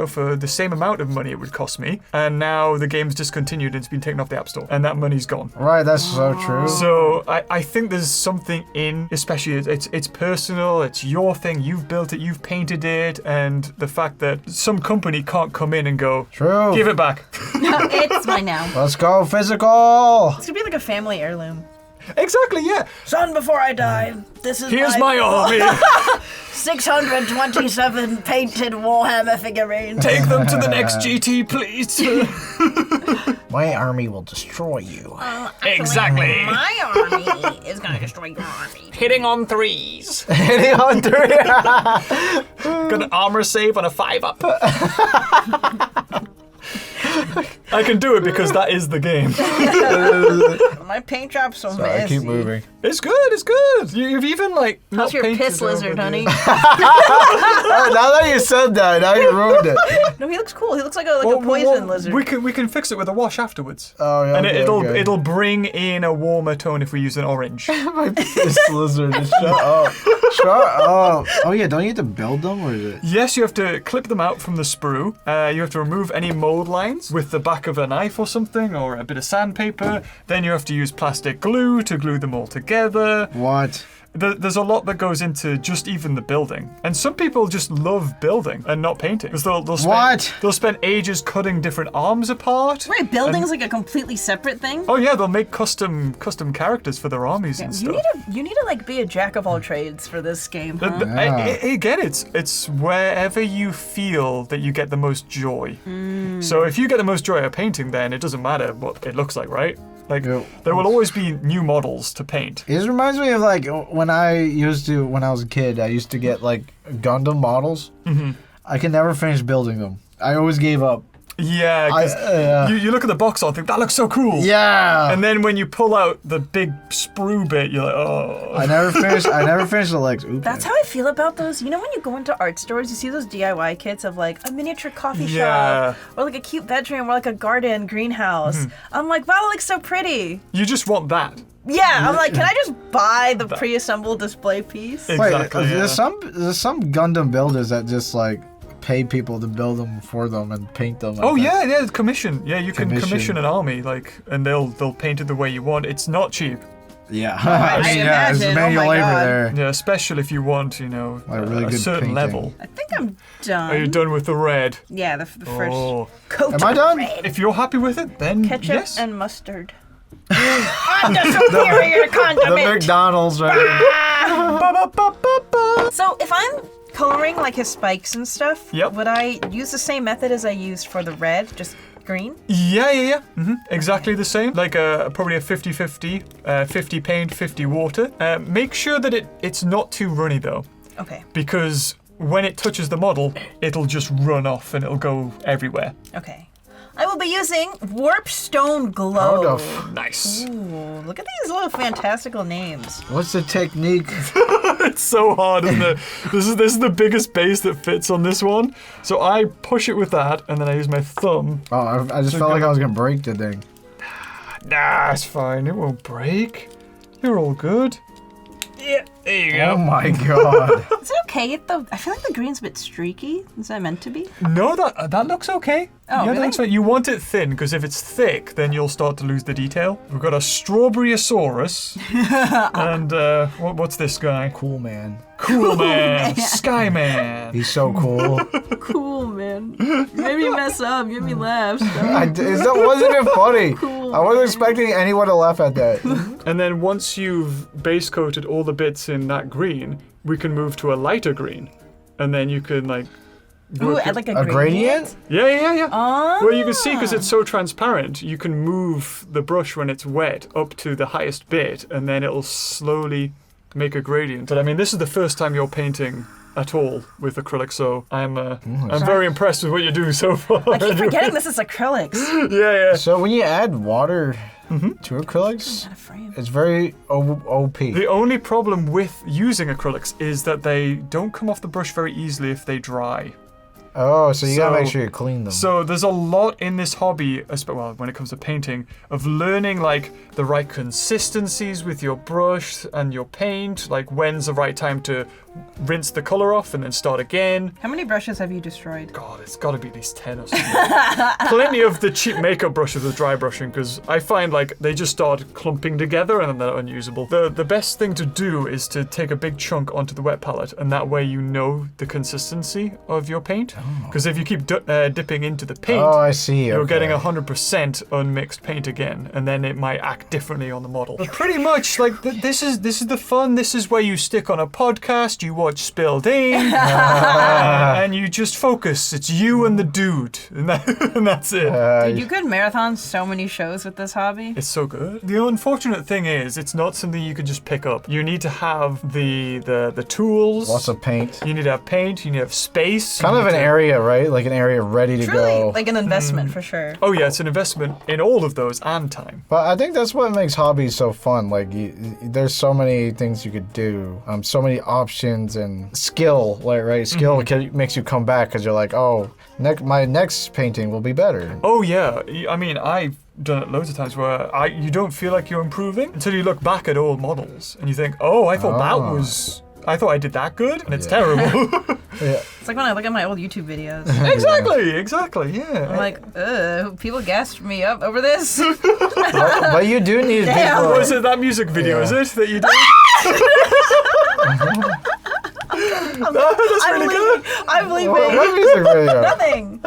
Speaker 3: for the same amount of money it would cost me, and now the game's discontinued and it's been taken off the App Store, and that money's gone.
Speaker 1: Right, that's so true.
Speaker 3: So I think there's something in, especially it's personal, it's your thing, you've built it, you've painted it, and the fact that some company can't come in and go,
Speaker 1: True.
Speaker 3: give it back.
Speaker 2: It's mine now.
Speaker 1: Let's go physical.
Speaker 2: It's gonna be like a family heirloom.
Speaker 3: Exactly, yeah.
Speaker 2: Son, before I die, this is
Speaker 3: Here's my army.
Speaker 2: 627 painted Warhammer figurines.
Speaker 3: Take them to the next GT, please.
Speaker 1: My army will destroy you.
Speaker 3: Exactly.
Speaker 2: My army is gonna destroy your army.
Speaker 3: Hitting on 3s.
Speaker 1: Hitting on 3.
Speaker 3: Got an armor save on a 5-up. I can do it because that is the game.
Speaker 2: My paint job's so
Speaker 1: Sorry, I
Speaker 2: messy.
Speaker 1: keep moving.
Speaker 3: It's good, it's good. You've even
Speaker 2: How's
Speaker 3: not
Speaker 2: your
Speaker 3: painted
Speaker 2: piss
Speaker 3: over
Speaker 2: lizard,
Speaker 3: the-
Speaker 2: honey?
Speaker 1: Oh, now that you said that, now you ruined it.
Speaker 2: No, he looks cool. He looks like a poison lizard.
Speaker 3: We can fix it with a wash afterwards.
Speaker 1: Oh, yeah.
Speaker 3: And
Speaker 1: okay, okay.
Speaker 3: it'll bring in a warmer tone if we use an orange.
Speaker 1: My piss lizard. Shut up. Shut up. Oh, yeah, don't you have to build them, or is it?
Speaker 3: Yes, you have to clip them out from the sprue. You have to remove any mold lines with the back of a knife or something, or a bit of sandpaper. Then you have to use plastic glue to glue them all together.
Speaker 1: What?
Speaker 3: There's a lot that goes into just even the building, and some people just love building and not painting because they'll spend ages cutting different arms apart.
Speaker 2: Right, building's like a completely separate thing.
Speaker 3: Oh yeah, they'll make custom characters for their armies and stuff.
Speaker 2: You need to like be a jack of all trades for this game, huh?
Speaker 3: Again, it's wherever you feel that you get the most joy. So if you get the most joy out of painting, then it doesn't matter what it looks like, right? Like, there will always be new models to paint.
Speaker 1: It reminds me of like when I was a kid, I used to get like Gundam models. I could never finish building them. I always gave up.
Speaker 3: Yeah, because you look at the box art and think, that looks so cool.
Speaker 1: Yeah.
Speaker 3: And then when you pull out the big sprue bit, you're like, oh.
Speaker 1: I never finished the legs. Oops.
Speaker 2: That's how I feel about those. You know when you go into art stores, you see those DIY kits of like a miniature coffee
Speaker 3: Yeah.
Speaker 2: shop or like a cute bedroom or like a garden greenhouse. I'm like, wow, that looks so pretty.
Speaker 3: You just want that.
Speaker 2: Yeah, I'm like, can I just buy the pre-assembled display piece?
Speaker 3: Exactly.
Speaker 1: Wait,
Speaker 3: yeah.
Speaker 1: there's some Gundam builders that just like pay people to build them for them and paint them.
Speaker 3: Oh
Speaker 1: like that.
Speaker 3: yeah, commission. Yeah, you can commission an army, like, and they'll paint it the way you want. It's not cheap.
Speaker 1: Yeah.
Speaker 2: I
Speaker 1: I mean, yeah, it's
Speaker 2: imagine.
Speaker 1: manual
Speaker 2: Oh my
Speaker 1: labor
Speaker 2: God.
Speaker 1: there.
Speaker 3: Yeah, especially if you want, you know,
Speaker 1: Like really
Speaker 3: a
Speaker 1: good
Speaker 3: certain
Speaker 1: painting.
Speaker 3: level.
Speaker 2: I think I'm done.
Speaker 3: Are you done with the red?
Speaker 2: Yeah, the first
Speaker 3: Oh.
Speaker 2: coat
Speaker 1: Am I
Speaker 2: of
Speaker 1: done?
Speaker 2: red.
Speaker 3: If you're happy with it, then
Speaker 2: Ketchup
Speaker 3: yes.
Speaker 2: and mustard. I'm the superior
Speaker 1: The
Speaker 2: condiment.
Speaker 1: McDonald's right.
Speaker 2: So if I'm coloring like his spikes and stuff,
Speaker 3: Yep.
Speaker 2: would I use the same method as I used for the red, just green?
Speaker 3: Yeah. Exactly the same. Like probably a 50-50, 50 paint, 50 water. Make sure that it's not too runny though,
Speaker 2: Okay,
Speaker 3: because when it touches the model, it'll just run off and it'll go everywhere.
Speaker 2: okay. I will be using Warp Stone
Speaker 1: How
Speaker 2: Glow.
Speaker 1: the
Speaker 3: Nice.
Speaker 2: Ooh, look at these little fantastical names.
Speaker 1: What's the technique?
Speaker 3: It's so hard, isn't it? This is the biggest base that fits on this one. So I push it with that, and then I use my thumb.
Speaker 1: Oh, I just felt like I was gonna break the thing.
Speaker 3: Nah, it's fine. It won't break. You're all good. Yeah, there you
Speaker 1: Oh
Speaker 3: go.
Speaker 1: my god.
Speaker 2: Is it okay though? I feel like the green's a bit streaky. Is that meant to be?
Speaker 3: No, that looks okay.
Speaker 2: Oh,
Speaker 3: yeah, that
Speaker 2: really?
Speaker 3: looks fine. You want it thin, because if it's thick, then you'll start to lose the detail. We've got a Strawberryosaurus. And what's this guy?
Speaker 1: Cool man.
Speaker 3: Cool Man. Sky Man.
Speaker 1: He's so cool.
Speaker 2: Cool, man. You made me mess up. You made me laugh.
Speaker 1: That wasn't even funny.
Speaker 2: Cool,
Speaker 1: I wasn't expecting anyone to laugh at that.
Speaker 3: And then once you've base coated all the bits in that green, we can move to a lighter green. And then you can like
Speaker 2: Ooh,
Speaker 3: work
Speaker 2: add like
Speaker 1: A gradient?
Speaker 3: Yeah.
Speaker 2: Oh.
Speaker 3: Well, you can see because it's so transparent, you can move the brush when it's wet up to the highest bit, and then it'll slowly make a gradient. But I mean, this is the first time you're painting at all with acrylic, so I'm very impressed with what you're doing so far.
Speaker 2: I keep forgetting this is acrylics.
Speaker 3: Yeah.
Speaker 1: So when you add water to acrylics,
Speaker 2: Not a frame.
Speaker 1: it's very OP.
Speaker 3: The only problem with using acrylics is that they don't come off the brush very easily if they dry.
Speaker 1: Oh, so you gotta make
Speaker 3: So-
Speaker 1: sure you clean them.
Speaker 3: So there's a lot in this hobby, well, when it comes to painting, of learning like the right consistencies with your brush and your paint, like when's the right time to rinse the color off and then start again.
Speaker 2: How many brushes have you destroyed?
Speaker 3: God, it's got to be at least 10 or something. Plenty of the cheap makeup brushes with dry brushing, because I find like they just start clumping together and then they're unusable. The best thing to do is to take a big chunk onto the wet palette, and that way you know the consistency of your paint. Because if you keep dipping into the paint,
Speaker 1: Oh, I see.
Speaker 3: you're
Speaker 1: okay.
Speaker 3: getting 100% unmixed paint again, and then it might act differently on the model. But pretty much, like this is the fun. This is where you stick on a podcast, you watch Spilled Ink, and you just focus. It's you and the dude, and that's it.
Speaker 2: Dude, you could marathon so many shows with this hobby.
Speaker 3: It's so good. The unfortunate thing is, it's not something you can just pick up. You need to have the tools.
Speaker 1: Lots of paint.
Speaker 3: You need to have paint. You need to have space.
Speaker 1: Kind
Speaker 3: you
Speaker 1: of
Speaker 3: need
Speaker 1: an
Speaker 3: to-
Speaker 1: area, right? Like an area ready to
Speaker 2: Truly,
Speaker 1: go.
Speaker 2: like an investment for sure.
Speaker 3: Oh yeah, it's an investment in all of those and time.
Speaker 1: But I think that's what makes hobbies so fun. Like, there's so many things you could do, so many options and skill. Like, right, skill makes you come back because you're like, oh, my next painting will be better.
Speaker 3: Oh yeah, I mean I've done it loads of times where you don't feel like you're improving until you look back at old models and you think, oh, I thought I thought I did that good, and it's terrible.
Speaker 1: Yeah.
Speaker 2: It's like when I look at my old YouTube videos.
Speaker 3: Exactly, yeah.
Speaker 2: I'm like, ugh, people gassed me up over this.
Speaker 1: But you do need
Speaker 2: Damn.
Speaker 1: people.
Speaker 3: Was it that music video,
Speaker 1: Yeah.
Speaker 3: is it, that you did? That's really good.
Speaker 2: I believe
Speaker 1: What
Speaker 2: it.
Speaker 1: music video?
Speaker 2: Nothing.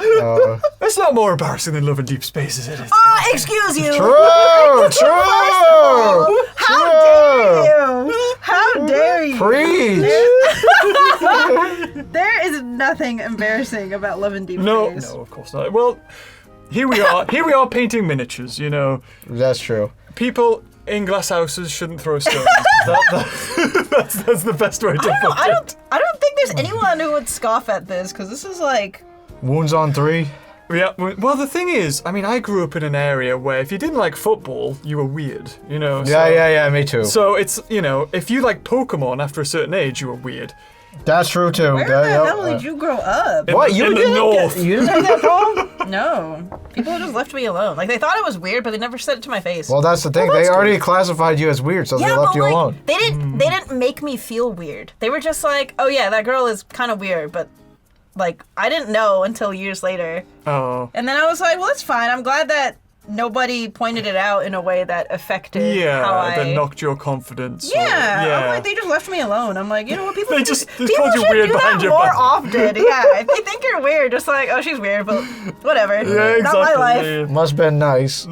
Speaker 3: That's not more embarrassing than Love in Deep Space, is it?
Speaker 2: Oh, excuse you.
Speaker 1: True!
Speaker 2: How dare you? How dare you?
Speaker 1: Preach!
Speaker 2: There is nothing embarrassing about Love and Deep
Speaker 3: No,
Speaker 2: Space.
Speaker 3: of course not. Well, here we are painting miniatures, you know.
Speaker 1: That's true.
Speaker 3: People in glass houses shouldn't throw stones. That's the best way to put it.
Speaker 2: I don't think there's anyone who would scoff at this, because this is like,
Speaker 1: Wounds on 3.
Speaker 3: Yeah, well, the thing is, I mean, I grew up in an area where if you didn't like football, you were weird, you know?
Speaker 1: Yeah, me too.
Speaker 3: So it's, you know, if you like Pokemon after a certain age, you were weird.
Speaker 1: That's true too.
Speaker 2: Where the hell did you grow up?
Speaker 1: What? You
Speaker 3: in the
Speaker 1: didn't
Speaker 3: north.
Speaker 1: You didn't take that problem?
Speaker 2: No. People just left me alone. Like, they thought it was weird, but they never said it to my face.
Speaker 1: Well, that's the thing. They already classified you as weird, so they left
Speaker 2: but
Speaker 1: you
Speaker 2: like,
Speaker 1: alone.
Speaker 2: They didn't make me feel weird. They were just like, oh yeah, that girl is kind of weird, but like, I didn't know until years later.
Speaker 3: Oh.
Speaker 2: And then I was like, well, it's fine. I'm glad that nobody pointed it out in a way that affected how I...
Speaker 3: that knocked your confidence.
Speaker 2: Yeah, I'm like, they just left me alone. I'm like, you know what, people
Speaker 3: They
Speaker 2: should,
Speaker 3: just
Speaker 2: people
Speaker 3: called you
Speaker 2: should
Speaker 3: weird
Speaker 2: do
Speaker 3: behind
Speaker 2: that
Speaker 3: your
Speaker 2: more
Speaker 3: back.
Speaker 2: often. Yeah, if they think you're weird, just like, oh, she's weird, but whatever.
Speaker 3: Yeah, exactly.
Speaker 2: Not my life.
Speaker 1: Must have been nice.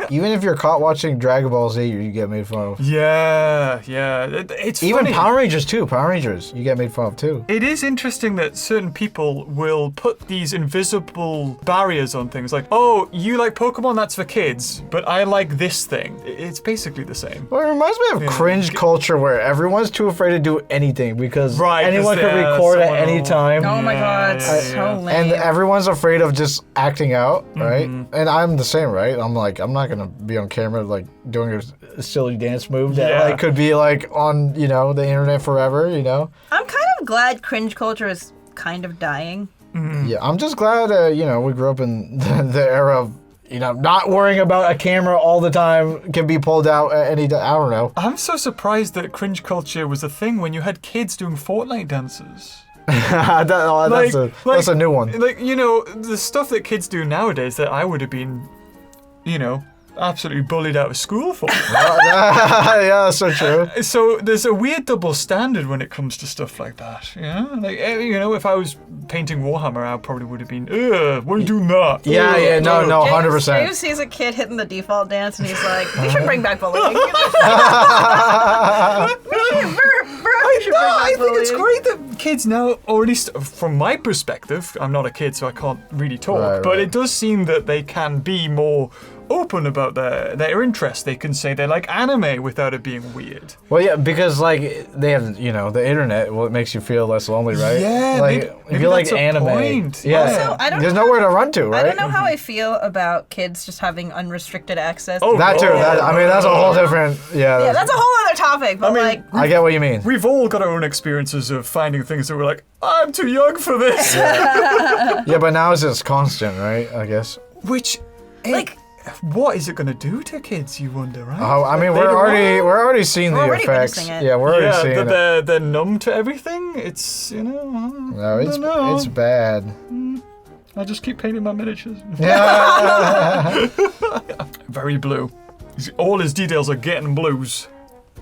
Speaker 1: Even if you're caught watching Dragon Ball Z, you get made fun of.
Speaker 3: Yeah. It's
Speaker 1: Even
Speaker 3: funny.
Speaker 1: Power Rangers too. Power Rangers, you get made fun of too.
Speaker 3: It is interesting that certain people will put these invisible barriers on things like, oh, you like Pokemon, that's for kids, but I like this thing. It's basically the same.
Speaker 1: Well, it reminds me of cringe culture where everyone's too afraid to do anything because
Speaker 3: Right, 'cause
Speaker 1: anyone can record at any time.
Speaker 2: Oh my god, so lame.
Speaker 1: And everyone's afraid of just acting out, right? And I'm the same, right? I'm like, I'm not gonna be on camera like doing a silly dance move that like could be like on, you know, the internet forever, you know?
Speaker 2: I'm kind of glad cringe culture is kind of dying.
Speaker 1: Yeah, I'm just glad, you know, we grew up in the era of, you know, not worrying about a camera all the time can be pulled out at any time. I don't know.
Speaker 3: I'm so surprised that cringe culture was a thing when you had kids doing Fortnite dances.
Speaker 1: That's a new one.
Speaker 3: Like, you know, the stuff that kids do nowadays that I would have been, you know, absolutely bullied out of school for.
Speaker 1: Yeah, that's so true.
Speaker 3: So there's a weird double standard when it comes to stuff like that. Yeah, like, you know, if I was painting Warhammer, I probably would have been, why are you doing that?
Speaker 1: Yeah, no, 100%.
Speaker 2: James sees a kid hitting the default dance and he's like, we should bring back bullying.
Speaker 3: I think it's great that kids now, or at least from my perspective, I'm not a kid, so I can't really talk, but it does seem that they can be more open about their interests. They can say they like anime without it being weird.
Speaker 1: Well, yeah, because like they have, you know, the internet. Well, it makes you feel less lonely, right?
Speaker 3: Yeah,
Speaker 1: like if you like anime, yeah,
Speaker 2: Also, I don't
Speaker 1: there's
Speaker 2: know-
Speaker 1: nowhere to run to, right?
Speaker 2: I don't know how I feel about kids just having unrestricted access.
Speaker 3: Oh,
Speaker 1: That too. I mean, that's a whole different.
Speaker 2: Yeah, that's a whole other topic, but like...
Speaker 1: I get what you mean.
Speaker 3: We've all got our own experiences of finding things that we're like, I'm too young for this.
Speaker 1: Yeah, but now it's just constant, right? I guess.
Speaker 3: Which,
Speaker 2: Like...
Speaker 3: what is it going to do to kids, you wonder, right?
Speaker 1: Oh, I mean,
Speaker 3: Later
Speaker 1: we're already seeing the
Speaker 2: already
Speaker 1: effects.
Speaker 2: witnessing it.
Speaker 1: Yeah, we're already seeing it.
Speaker 3: they're numb to everything. It's, you know,
Speaker 1: No,
Speaker 3: I don't know.
Speaker 1: it's bad.
Speaker 3: I just keep painting my miniatures.
Speaker 1: Yeah.
Speaker 3: Very blue. All his details are getting blues.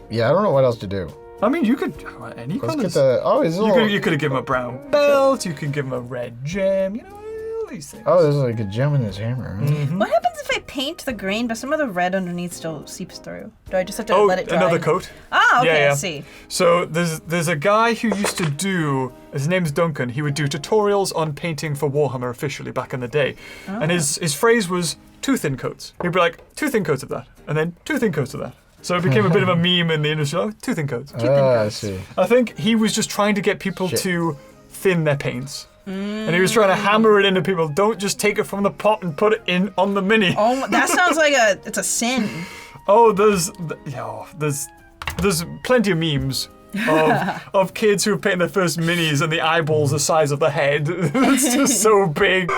Speaker 1: Yeah, I don't know what else to do.
Speaker 3: I mean, you could any
Speaker 1: Let's
Speaker 3: colors.
Speaker 1: get the. Oh, is
Speaker 3: You could have given him a brown belt. You could give him a red gem. You know, all these things.
Speaker 1: Oh, there's like a gem in his hammer. Huh?
Speaker 2: What happens if I paint the green, but some of the red underneath still seeps through? Do I just have to let it dry?
Speaker 3: Another coat.
Speaker 2: Ah, okay,
Speaker 3: Yeah.
Speaker 2: I see.
Speaker 3: So there's a guy who used to do. His name's Duncan. He would do tutorials on painting for Warhammer officially back in the day, and his phrase was 2 thin coats. He'd be like 2 thin coats of that, and then 2 thin coats of that. So it became a bit of a meme in the industry. Oh, 2 thin coats. 2 thin
Speaker 1: I
Speaker 3: coats.
Speaker 1: see.
Speaker 3: I think he was just trying to get people to thin their paints. And he was trying to hammer it into people. Don't just take it from the pot and put it in on the mini.
Speaker 2: Oh, that sounds like it's a sin.
Speaker 3: Oh, there's plenty of memes of kids who paint their first minis and the eyeballs the size of the head. It's just so big.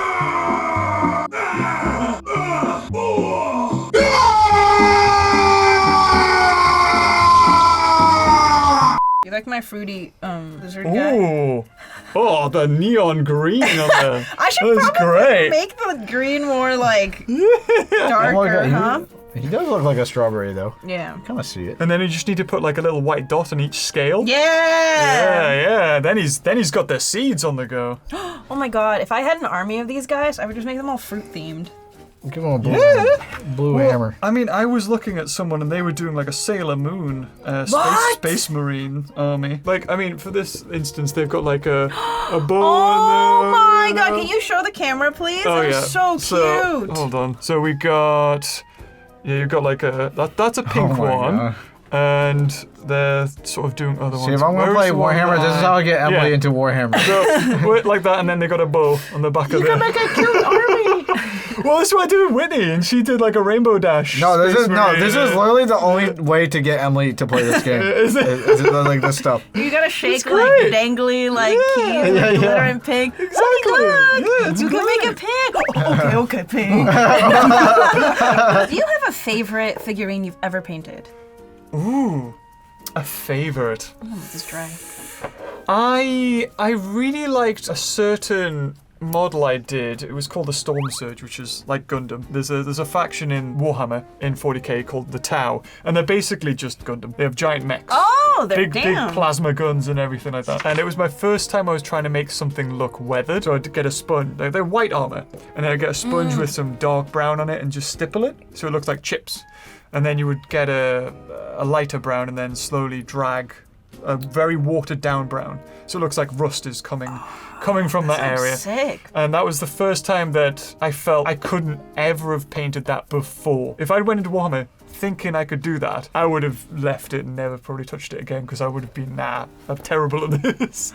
Speaker 2: You like my fruity dessert guy?
Speaker 3: Ooh. Oh, the neon green on there.
Speaker 2: I should
Speaker 3: That's
Speaker 2: probably
Speaker 3: great.
Speaker 2: make the green more like darker,
Speaker 1: Oh my God,
Speaker 2: huh?
Speaker 1: He does look like a strawberry though.
Speaker 2: Yeah.
Speaker 1: Kind of see it.
Speaker 3: And then you just need to put like a little white dot on each scale.
Speaker 2: Yeah.
Speaker 3: Yeah. Then he's got the seeds on the go.
Speaker 2: Oh my god, if I had an army of these guys, I would just make them all fruit themed.
Speaker 1: Give him a blue hammer.
Speaker 3: I mean, I was looking at someone and they were doing like a Sailor Moon space marine army. Like, I mean, for this instance, they've got like a bow.
Speaker 2: Oh my god, can you show the camera, please?
Speaker 3: Oh
Speaker 2: They're
Speaker 3: yeah.
Speaker 2: so cute.
Speaker 3: Hold on. So we got. Yeah, you've got like that's a pink
Speaker 1: my
Speaker 3: one.
Speaker 1: God.
Speaker 3: And they're sort of doing other ones.
Speaker 1: See, if I'm gonna
Speaker 3: Where's
Speaker 1: play
Speaker 3: the one
Speaker 1: Warhammer, this is how I get Emily into Warhammer.
Speaker 3: So, like that, and then they got a bow on the back of it.
Speaker 2: Make a cute army.
Speaker 3: Well, that's what I did with Whitney, and she did like a Rainbow Dash.
Speaker 1: No, this is
Speaker 3: Space Marine.
Speaker 1: literally the only way to get Emily to play this game.
Speaker 3: Is it?
Speaker 1: Is like this stuff.
Speaker 2: You gotta shake
Speaker 3: It's
Speaker 2: like
Speaker 3: great.
Speaker 2: dangly like keys
Speaker 1: Yeah,
Speaker 2: with
Speaker 1: yeah.
Speaker 2: glitter and pink.
Speaker 3: Exactly.
Speaker 2: Oh, look,
Speaker 3: Yeah, it's
Speaker 2: you can
Speaker 3: great.
Speaker 2: make it pink. Oh, okay, pink. Do you have a favorite figurine you've ever painted?
Speaker 3: Ooh, a favorite.
Speaker 2: This is dry.
Speaker 3: I really liked a certain model I did. It was called the Storm Surge, which is like Gundam. There's a faction in Warhammer in 40k called the Tau, and they're basically just Gundam. They have giant mechs.
Speaker 2: Oh, they're
Speaker 3: Big
Speaker 2: down.
Speaker 3: plasma guns and everything like that. And it was my first time I was trying to make something look weathered. So I'd get a sponge, they're white armor, and then I'd get a sponge with some dark brown on it and just stipple it so it looked like chips. And then you would get a lighter brown and then slowly drag a very watered down brown. So it looks like rust is coming from that area.
Speaker 2: Sick.
Speaker 3: And that was the first time that I felt I couldn't ever have painted that before. If I'd went into Warhammer thinking I could do that, I would have left it and never probably touched it again because I would have been, I'm terrible at this.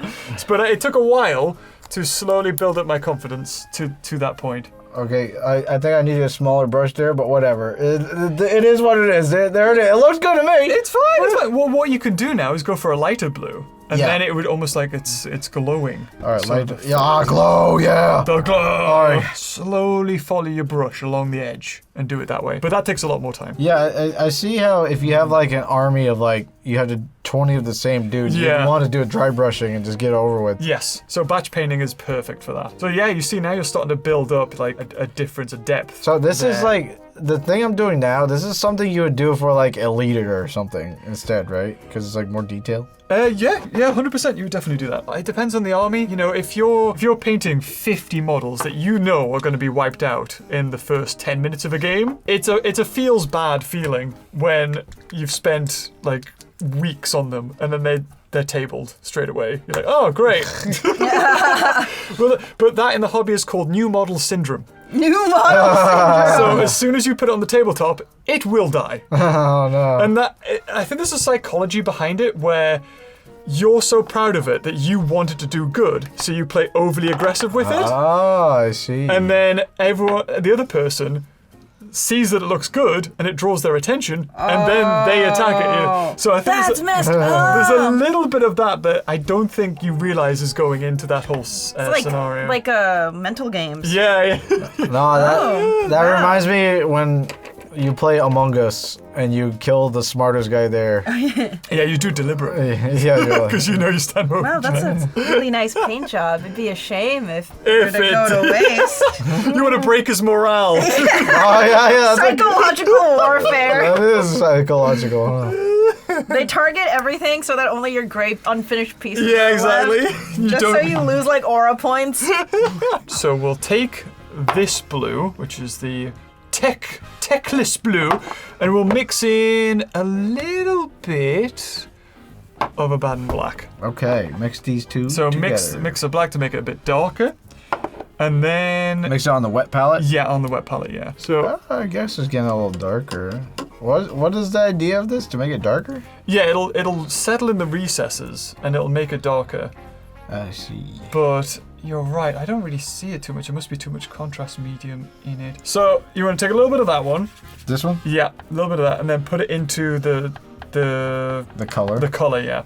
Speaker 3: But it took a while to slowly build up my confidence to that point.
Speaker 1: Okay, I think I needed a smaller brush there, but whatever. It is what it is. There it is. It looks good to me.
Speaker 3: It's fine, it's fine. Well, what you can do now is go for a lighter blue. And
Speaker 1: Yeah.
Speaker 3: then it would almost like it's glowing.
Speaker 1: All right,
Speaker 3: So
Speaker 1: light. Yeah, glow. Yeah.
Speaker 3: The glow.
Speaker 1: Alright.
Speaker 3: Slowly follow your brush along the edge and do it that way. But that takes a lot more time.
Speaker 1: Yeah, I see how if you have like an army of like you have 20 of the same dudes,
Speaker 3: Yeah.
Speaker 1: you want to do a dry brushing and just get it over with.
Speaker 3: Yes. So batch painting is perfect for that. So yeah, you see now you're starting to build up like a difference, a depth.
Speaker 1: So this is
Speaker 3: there.
Speaker 1: like the thing I'm doing now. This is something you would do for like Elite or something instead, right? Because it's like more detailed.
Speaker 3: Yeah, 100%. You would definitely do that. It depends on the army. You know, if you're painting 50 models that you know are going to be wiped out in the first 10 minutes of a game, it's a feels bad feeling when you've spent like weeks on them and then they're tabled straight away. You're like, oh, great. But that in the hobby is called new model syndrome.
Speaker 2: New models.
Speaker 3: So as soon as you put it on the tabletop, it will die.
Speaker 1: Oh no.
Speaker 3: And I think there's a psychology behind it where you're so proud of it that you want it to do good, so you play overly aggressive with it.
Speaker 1: Ah, I see.
Speaker 3: And then the other person sees that it looks good and it draws their attention, and then they attack it. You know? So I think
Speaker 2: That's messed up.
Speaker 3: there's a little bit of that I don't think you realize is going into that whole scenario.
Speaker 2: Like mental games.
Speaker 3: Yeah.
Speaker 1: No, that
Speaker 2: wow.
Speaker 1: reminds me when you play Among Us and you kill the smartest guy there.
Speaker 3: Yeah, you do deliberately.
Speaker 1: Yeah, you're like,
Speaker 3: Because you know you stand over.
Speaker 2: Wow, that's a really nice paint job. It'd be a shame if it
Speaker 3: If
Speaker 2: were to go
Speaker 3: it-
Speaker 2: to waste.
Speaker 3: You want to break his morale.
Speaker 1: oh yeah, that's like,
Speaker 2: Psychological warfare.
Speaker 1: that is psychological. Huh?
Speaker 2: They target everything so that only your great unfinished pieces
Speaker 3: Yeah,
Speaker 2: are
Speaker 3: exactly.
Speaker 2: left,
Speaker 3: You
Speaker 2: just
Speaker 3: don't-
Speaker 2: so you lose like aura points.
Speaker 3: So we'll take this blue, which is the techless blue, and we'll mix in a little bit of Abaddon black.
Speaker 1: Okay, mix these two.
Speaker 3: So
Speaker 1: together.
Speaker 3: mix the black to make it a bit darker, and then
Speaker 1: Mix it on the wet palette.
Speaker 3: yeah, on the wet palette, yeah. So
Speaker 1: I guess it's getting a little darker. What is the idea of this? To make it darker?
Speaker 3: yeah, it'll settle in the recesses and it'll make it darker.
Speaker 1: I see.
Speaker 3: But you're right, I don't really see it too much. There must be too much contrast medium in it. So you want to take a little bit of that one.
Speaker 1: This one?
Speaker 3: Yeah, a little bit of that, and then put it into the
Speaker 1: color.
Speaker 3: the color, yeah.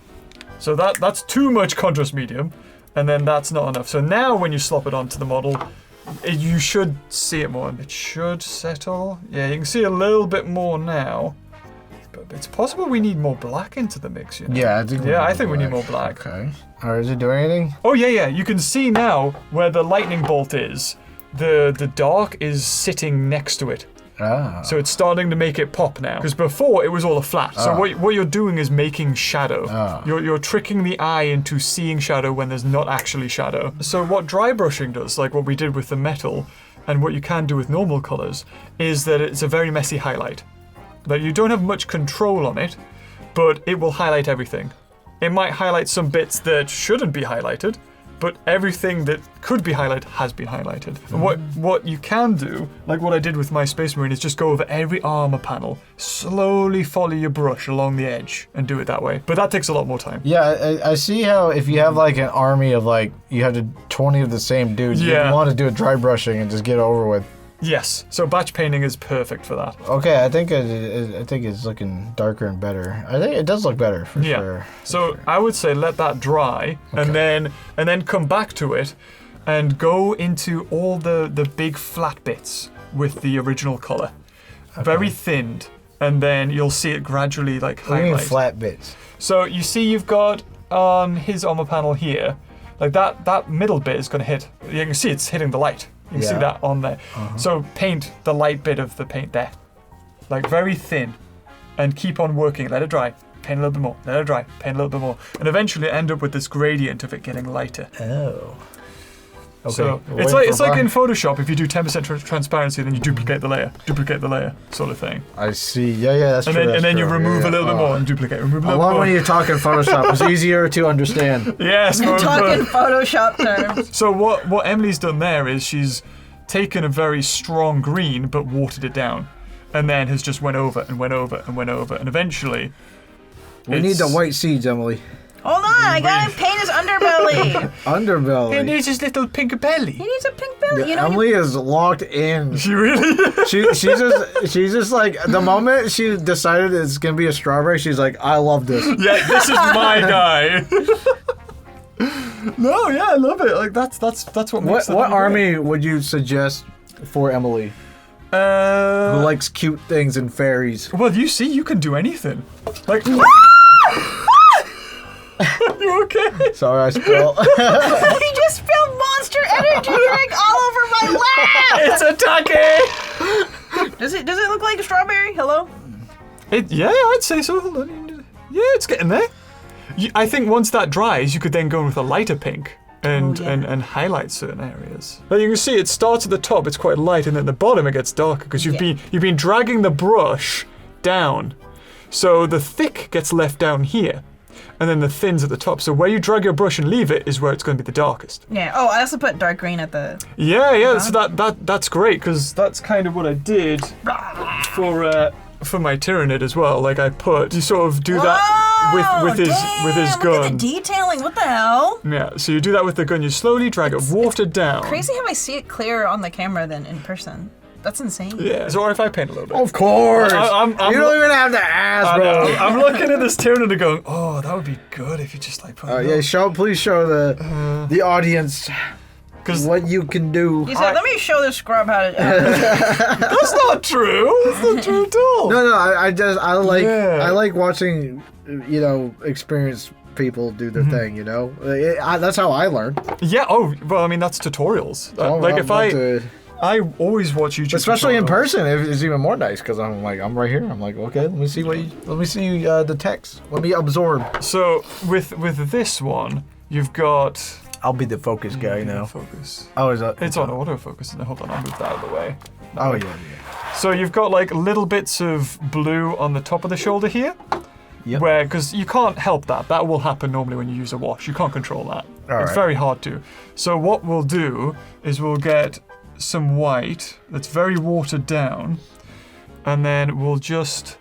Speaker 3: So that's too much contrast medium, and then that's not enough. So now when you slop it onto the model, you should see it more. It should settle. Yeah, you can see a little bit more now. But it's possible we need more black into the mix, you know?
Speaker 1: Yeah, I think.
Speaker 3: we need more black.
Speaker 1: Okay. Or is it doing anything?
Speaker 3: Oh yeah. You can see now where the lightning bolt is. The dark is sitting next to it.
Speaker 1: Ah.
Speaker 3: So it's starting to make it pop now. Because before it was all a flat. So what you're doing is making shadow. You're tricking the eye into seeing shadow when there's not actually shadow. So what dry brushing does, like what we did with the metal, and what you can do with normal colors, is that it's a very messy highlight. That you don't have much control on it, but it will highlight everything. It might highlight some bits that shouldn't be highlighted, but everything that could be highlighted has been highlighted. And what you can do, like what I did with my Space Marine, is just go over every armor panel, slowly follow your brush along the edge, and do it that way. But that takes a lot more time.
Speaker 1: Yeah, I see how if you have like an army of like you have 20 of the same dudes,
Speaker 3: Yeah.
Speaker 1: you want to do a dry brushing and just get it over with.
Speaker 3: Yes. So batch painting is perfect for that.
Speaker 1: Okay, I think it's looking darker and better. I think it does look better for sure.
Speaker 3: So I would say let that dry, and then come back to it, and go into all the big flat bits with the original color, very thinned, and then you'll see it gradually like
Speaker 1: What do you mean
Speaker 3: highlight.
Speaker 1: flat bits?
Speaker 3: So you see, you've got on his armor panel here, like that middle bit is going to hit. You can see it's hitting the light. You can see that on there. So paint the light bit of the paint there, like very thin, and keep on working. Let it dry. Paint a little bit more. Let it dry. Paint a little bit more, and eventually end up with this gradient of it getting lighter.
Speaker 1: Oh. Okay.
Speaker 3: So it's like in Photoshop, if you do 10% transparency, then you duplicate the layer, sort of thing.
Speaker 1: I see. Yeah, that's
Speaker 3: And
Speaker 1: true.
Speaker 3: then, and then you
Speaker 1: true.
Speaker 3: remove a little bit more and duplicate. Remove a
Speaker 1: I
Speaker 3: little
Speaker 1: love
Speaker 3: more.
Speaker 1: when you talk in Photoshop. It's easier to understand.
Speaker 3: Yes.
Speaker 2: Talking Photoshop terms.
Speaker 3: So what Emily's done there is she's taken a very strong green but watered it down, and then has just went over and went over and went over, and eventually.
Speaker 1: We need the white seeds, Emily.
Speaker 2: Hold on, I gotta paint his underbelly.
Speaker 1: Underbelly.
Speaker 3: He needs his little pink belly.
Speaker 2: He needs a pink belly.
Speaker 1: Yeah,
Speaker 2: You know,
Speaker 1: Emily is locked in.
Speaker 3: She really?
Speaker 1: She's just like, the moment she decided it's gonna be a strawberry, she's like, I love this.
Speaker 3: Yeah, this is my guy. No, yeah, I love it. Like that's what makes
Speaker 1: What army would you suggest for Emily, who likes cute things and fairies?
Speaker 3: Well, you see, you can do anything. Like. You okay?
Speaker 1: Sorry, I spilled.
Speaker 2: he just spilled Monster Energy drink all over my lap.
Speaker 3: It's attacking!
Speaker 2: Does it look like a strawberry? Hello?
Speaker 3: Yeah, I'd say so. Hold on. Yeah, it's getting there. I think once that dries, you could then go with a lighter pink and highlight certain areas. But you can see it starts at the top, it's quite light, and then at the bottom it gets darker because you've been dragging the brush down. So the thick gets left down here, and then the thin's at the top. So where you drag your brush and leave it is where it's going to be the darkest.
Speaker 2: Yeah. Oh, I also put dark green at the.
Speaker 3: Yeah. So that's great because that's kind of what I did for my Tyrannid as well. Like I you sort of do that with his gun.
Speaker 2: Look at the detailing. What the hell?
Speaker 3: Yeah. So you do that with the gun. You slowly drag it, water down.
Speaker 2: Crazy how I see it clearer on the camera than in person. That's insane.
Speaker 3: Yeah. So if I paint a little bit.
Speaker 1: Of course.
Speaker 3: I'm
Speaker 1: you don't even have to ask, bro.
Speaker 3: I'm looking at this Tyrannid and going, oh, that would be good if you just like put.
Speaker 1: Please show the audience what you can do.
Speaker 2: He said, "Let me show this scrub how to."
Speaker 3: That's not true. That's not true at all.
Speaker 1: No. I like watching, experienced people do their thing. That's how I learned.
Speaker 3: Yeah. Oh, well, I mean that's tutorials. I always watch YouTube,
Speaker 1: especially in
Speaker 3: tutorials.
Speaker 1: person. It's even more nice because I'm right here. I'm like, okay, let me see the text. Let me absorb.
Speaker 3: So with this one, you've got.
Speaker 1: I'll be the focus guy now.
Speaker 3: Focus.
Speaker 1: Oh, is that?
Speaker 3: It's on autofocus. Hold on, I'll move that out of the way.
Speaker 1: Oh yeah.
Speaker 3: So you've got like little bits of blue on the top of the shoulder here.
Speaker 1: Yep.
Speaker 3: Where, because you can't help that. That will happen normally when you use a wash. You can't control that. It's
Speaker 1: right.
Speaker 3: very hard to. So what we'll do is we'll get some white that's very watered down, and then we'll just.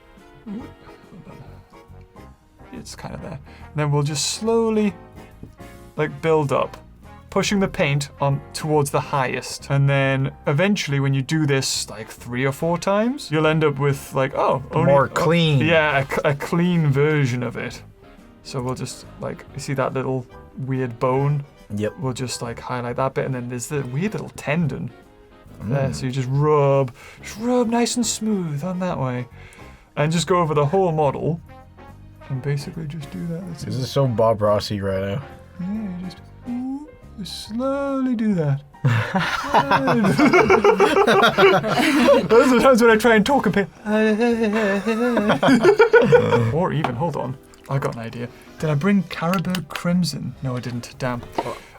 Speaker 3: It's kind of there. And then we'll just slowly, build up, pushing the paint on towards the highest, and then eventually, when you do this 3 or 4 times, you'll end up with
Speaker 1: more clean.
Speaker 3: A clean version of it. So we'll just you see that little weird bone.
Speaker 1: Yep.
Speaker 3: We'll just highlight that bit, and then there's the weird little tendon there. So you just rub nice and smooth on that way, and just go over the whole model, and basically just do that.
Speaker 1: This is so Bob Rossy right now.
Speaker 3: Yeah, just slowly do that. Those are the times when I try and talk a bit. Or even, hold on, I got an idea. Did I bring Caribou Crimson? No, I didn't. Damn.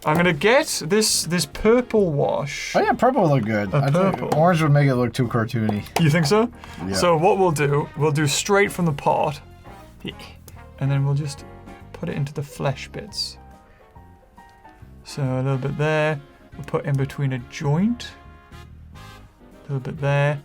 Speaker 3: I'm gonna get this purple wash.
Speaker 1: Oh yeah, purple would look good.
Speaker 3: Purple.
Speaker 1: Orange would make it look too cartoony.
Speaker 3: You think so?
Speaker 1: Yeah.
Speaker 3: So what we'll do straight from the pot, and then we'll just put it into the flesh bits. So a little bit there, we'll put in between a joint, a little bit there,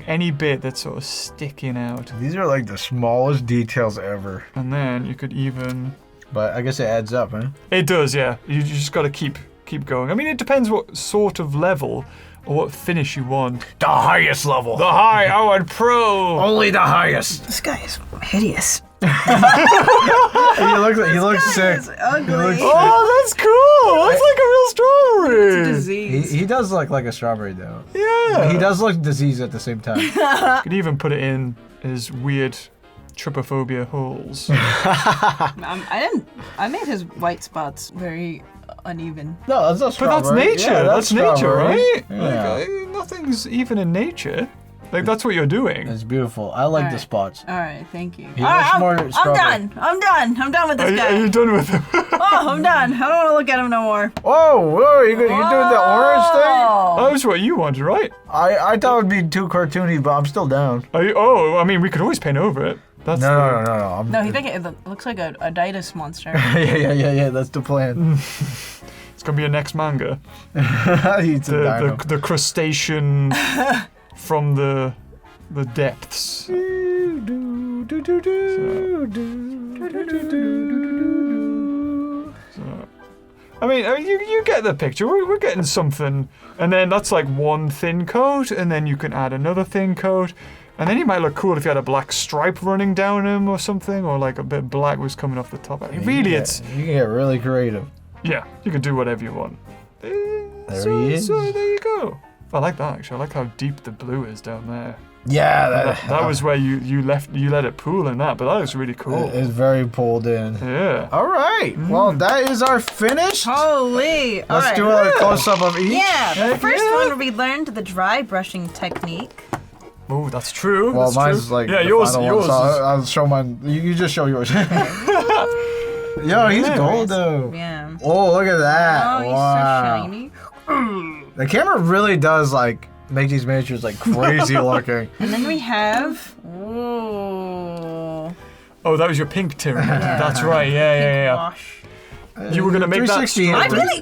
Speaker 3: any bit that's sort of sticking out.
Speaker 1: These are the smallest details ever.
Speaker 3: And then you could even...
Speaker 1: But I guess it adds up, huh?
Speaker 3: It does, yeah. You just got to keep going. I mean, it depends what sort of level or what finish you want.
Speaker 1: The highest level.
Speaker 3: The high, I want pro.
Speaker 1: Only the highest.
Speaker 2: This guy is hideous.
Speaker 1: He looks sick.
Speaker 2: It's ugly.
Speaker 3: Oh, that's cool. That's like a real strawberry.
Speaker 2: Disease.
Speaker 1: He does look like a strawberry though.
Speaker 3: Yeah.
Speaker 1: He does look diseased at the same time.
Speaker 3: You could even put it in his weird trypophobia holes.
Speaker 2: I made his white spots very uneven.
Speaker 1: No, that's not
Speaker 3: But that's
Speaker 1: strawberry.
Speaker 3: nature.
Speaker 1: Yeah,
Speaker 3: that's nature,
Speaker 1: strawberry.
Speaker 3: right?
Speaker 1: Yeah.
Speaker 3: Like, nothing's even in nature. Like, that's what you're doing.
Speaker 1: It's beautiful. I like the
Speaker 2: Alright.
Speaker 1: spots.
Speaker 2: All right, thank you.
Speaker 1: He looks more
Speaker 2: I'm
Speaker 1: strawberry.
Speaker 2: done. I'm done with this
Speaker 3: Are
Speaker 2: guy.
Speaker 3: you done with him?
Speaker 2: Oh, I'm done. I don't want to look at him no more.
Speaker 1: Whoa, you doing the orange thing?
Speaker 3: That was what you wanted, right?
Speaker 1: I thought it would be too cartoony, but I'm still down.
Speaker 3: I mean, we could always paint over it. That's
Speaker 1: No.
Speaker 2: No, he think it looks like a Daidus monster.
Speaker 1: yeah. That's the plan.
Speaker 3: It's gonna be a next manga.
Speaker 1: He eats a dino.
Speaker 3: The crustacean from the depths. I mean, you get the picture. We're getting something, and then that's like one thin coat, and then you can add another thin coat, and then he might look cool if you had a black stripe running down him or something, or like a bit black was coming off the top. Really,
Speaker 1: You can get really creative.
Speaker 3: yeah, you can do whatever you want.
Speaker 1: There he is.
Speaker 3: So there you go. I like that actually. I like how deep the blue is down there.
Speaker 1: Yeah,
Speaker 3: That was where you let it pool in that, but that was really cool.
Speaker 1: It's very pulled in.
Speaker 3: Yeah.
Speaker 1: All right. Well, that is our finish.
Speaker 2: Holy! All
Speaker 1: Let's
Speaker 2: right.
Speaker 1: do a close up of each.
Speaker 2: Yeah, the first
Speaker 3: yeah.
Speaker 2: one we learned the dry brushing technique.
Speaker 3: Oh, that's true.
Speaker 1: Well,
Speaker 3: that's
Speaker 1: mine's
Speaker 3: true.
Speaker 1: like
Speaker 3: yeah,
Speaker 1: the
Speaker 3: yours.
Speaker 1: final one,
Speaker 3: Yours.
Speaker 1: so
Speaker 3: is-
Speaker 1: I'll show mine. You just show yours. Yo, he's
Speaker 3: Yeah.
Speaker 1: gold though.
Speaker 2: Yeah.
Speaker 1: Oh, look at that!
Speaker 2: Oh, he's
Speaker 1: wow.
Speaker 2: so shiny.
Speaker 1: The camera really does like make these miniatures like crazy looking.
Speaker 2: And then we have. Ooh.
Speaker 3: Oh, that was your pink tyranid. That's right. Yeah.
Speaker 2: Wash.
Speaker 3: You were gonna make that.
Speaker 1: 360.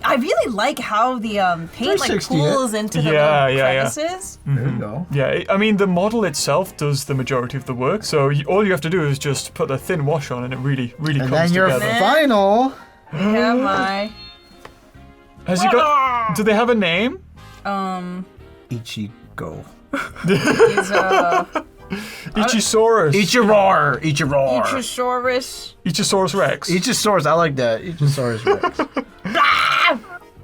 Speaker 2: I really like how the paint like
Speaker 1: 360 it.
Speaker 2: pulls into the
Speaker 3: Yeah,
Speaker 2: little
Speaker 3: yeah.
Speaker 2: crevices.
Speaker 1: There you go.
Speaker 3: Yeah, I mean the model itself does the majority of the work. So all you have to do is just put a thin wash on, and it really
Speaker 1: And
Speaker 3: comes
Speaker 1: then your
Speaker 3: together.
Speaker 1: final.
Speaker 2: Yeah, my
Speaker 3: Has he got? Do they have a name?
Speaker 1: Ichigo.
Speaker 2: he's
Speaker 3: Ichisaurus.
Speaker 1: Ichiroar.
Speaker 2: Ichisaurus.
Speaker 3: Ichisaurus Rex.
Speaker 1: Ichisaurus. I like that. Ichisaurus Rex.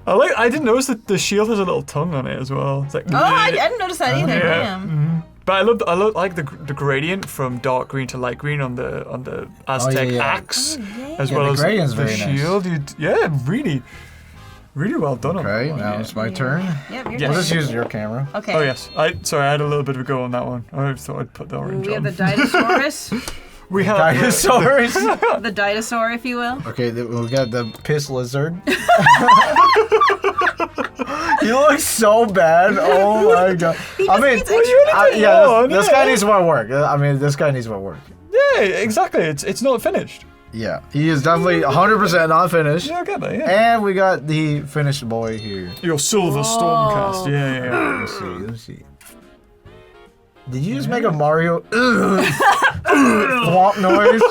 Speaker 3: I didn't notice that the shield has a little tongue on it as well. It's like.
Speaker 2: Oh, I didn't notice that either.
Speaker 3: Yeah.
Speaker 2: Damn.
Speaker 3: But I love like the gradient from dark green to light green on the Aztec
Speaker 1: yeah.
Speaker 3: axe,
Speaker 2: Oh,
Speaker 3: as
Speaker 1: Yeah,
Speaker 3: well
Speaker 1: the
Speaker 3: as
Speaker 1: gradient's
Speaker 3: the
Speaker 1: very nice.
Speaker 3: shield. Really well done. on
Speaker 1: Okay,
Speaker 3: that one,
Speaker 1: now
Speaker 3: yeah.
Speaker 1: it's my turn.
Speaker 2: Yep, you're
Speaker 3: Yes.
Speaker 1: I'll just
Speaker 2: good.
Speaker 1: use your camera.
Speaker 2: Okay.
Speaker 3: Oh yes, I had a little bit of a go on that one. I thought I'd put the orange
Speaker 2: We have
Speaker 3: on.
Speaker 2: the Dinosaurus.
Speaker 3: We have
Speaker 1: Dinosaurs.
Speaker 2: The dinosaur, if you will.
Speaker 1: Okay, we got the piss lizard. He looks so bad. Oh my god. I mean,
Speaker 2: needs extra
Speaker 1: yeah, this guy
Speaker 3: yeah.
Speaker 1: needs more work. I mean, this guy needs more work.
Speaker 3: Yeah, exactly. It's not finished.
Speaker 1: Yeah, he is definitely 100% not finished.
Speaker 3: Yeah, I get that. Yeah.
Speaker 1: And we got the finished boy here.
Speaker 3: Your silver stormcast. Yeah.
Speaker 1: Let me see. Did you just make a Mario thwomp noise?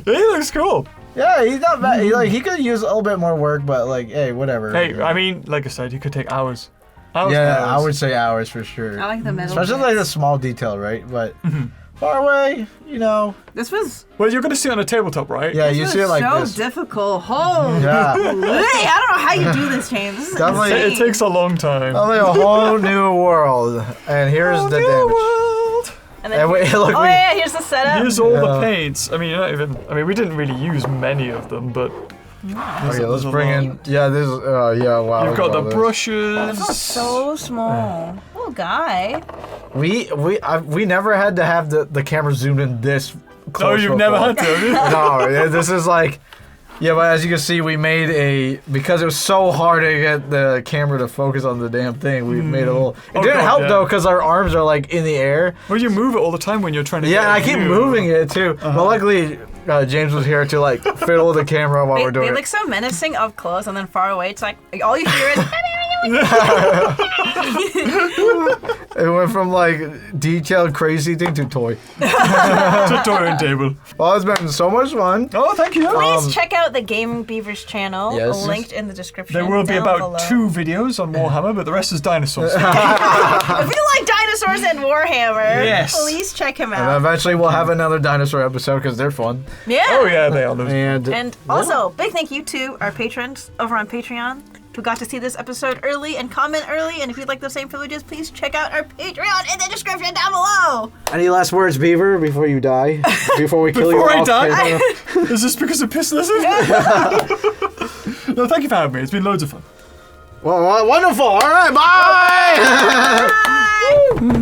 Speaker 3: He looks cool.
Speaker 1: Yeah, he's not bad. He could use a little bit more work, but like, hey, whatever.
Speaker 3: Hey, I mean, like I said, you could take hours.
Speaker 1: Yeah, I
Speaker 3: hours.
Speaker 1: would say hours for sure.
Speaker 2: I like the middle.
Speaker 1: Especially like a small detail, right? But far away, you know.
Speaker 2: This was.
Speaker 3: Well, you're gonna see it on a tabletop, right?
Speaker 1: Yeah, you
Speaker 2: This
Speaker 1: see it
Speaker 2: was
Speaker 1: like
Speaker 2: so
Speaker 1: this.
Speaker 2: difficult. Holy.
Speaker 1: Yeah.
Speaker 2: I don't know how you do this, James. This is
Speaker 1: Definitely-
Speaker 2: insane.
Speaker 3: It takes a long time.
Speaker 1: Probably a whole new world. And here's the
Speaker 3: New
Speaker 1: damage.
Speaker 3: world.
Speaker 2: And then
Speaker 1: And wait, look,
Speaker 2: oh
Speaker 1: we-
Speaker 2: yeah, here's the setup.
Speaker 3: Here's all the
Speaker 1: Yeah.
Speaker 3: paints. I mean, you're not even. I mean, we didn't really use many of them, but
Speaker 1: Okay, let's
Speaker 3: there's a
Speaker 1: bring
Speaker 3: lot.
Speaker 1: in. Yeah, this. Yeah, wow.
Speaker 3: You've got
Speaker 1: look
Speaker 3: the
Speaker 1: at this.
Speaker 3: brushes.
Speaker 2: This is so small. Little guy.
Speaker 1: We never had to have the camera zoomed in this close.
Speaker 3: No, you've never
Speaker 1: before.
Speaker 3: had to. Have you?
Speaker 1: No, yeah, this is like. Yeah, but as you can see, we made because it was so hard to get the camera to focus on the damn thing. We made a little. It
Speaker 3: Oh,
Speaker 1: didn't
Speaker 3: God,
Speaker 1: help
Speaker 3: yeah.
Speaker 1: though, because our arms are like in the air.
Speaker 3: Well, you move it all the time when you're trying to.
Speaker 1: Yeah,
Speaker 3: get
Speaker 1: and
Speaker 3: a
Speaker 1: I keep
Speaker 3: view.
Speaker 1: moving it too. But luckily, James was here to like fiddle with the camera while
Speaker 2: They,
Speaker 1: we're doing
Speaker 2: they
Speaker 1: it.
Speaker 2: look so menacing up close, and then far away, it's like all you hear is.
Speaker 1: It went from like detailed crazy thing to toy.
Speaker 3: Tutorial table.
Speaker 1: Well, it's been so much fun.
Speaker 3: Oh, thank you.
Speaker 2: Please check out the Game Beavers channel,
Speaker 1: Yes.
Speaker 2: linked in the description.
Speaker 3: There will be
Speaker 2: down
Speaker 3: about
Speaker 2: below.
Speaker 3: 2 videos on Warhammer, but the rest is dinosaurs.
Speaker 2: If you like dinosaurs and Warhammer,
Speaker 3: Yes.
Speaker 2: please check him
Speaker 1: And
Speaker 2: out.
Speaker 1: eventually we'll have another dinosaur episode because they're fun.
Speaker 2: Yeah.
Speaker 3: Oh yeah, they are those.
Speaker 2: And also, big thank you to our patrons over on Patreon who got to see this episode early and comment early. And if you'd like those same privileges, please check out our Patreon in the description down below.
Speaker 1: Any last words, Beaver, before you die? Before we kill you
Speaker 3: Before I
Speaker 1: off
Speaker 3: die?
Speaker 1: camera?
Speaker 3: Is this because of Piss Lizard? No, thank you for having me. It's been loads of fun.
Speaker 1: Well, wonderful. All right, bye.
Speaker 2: Bye.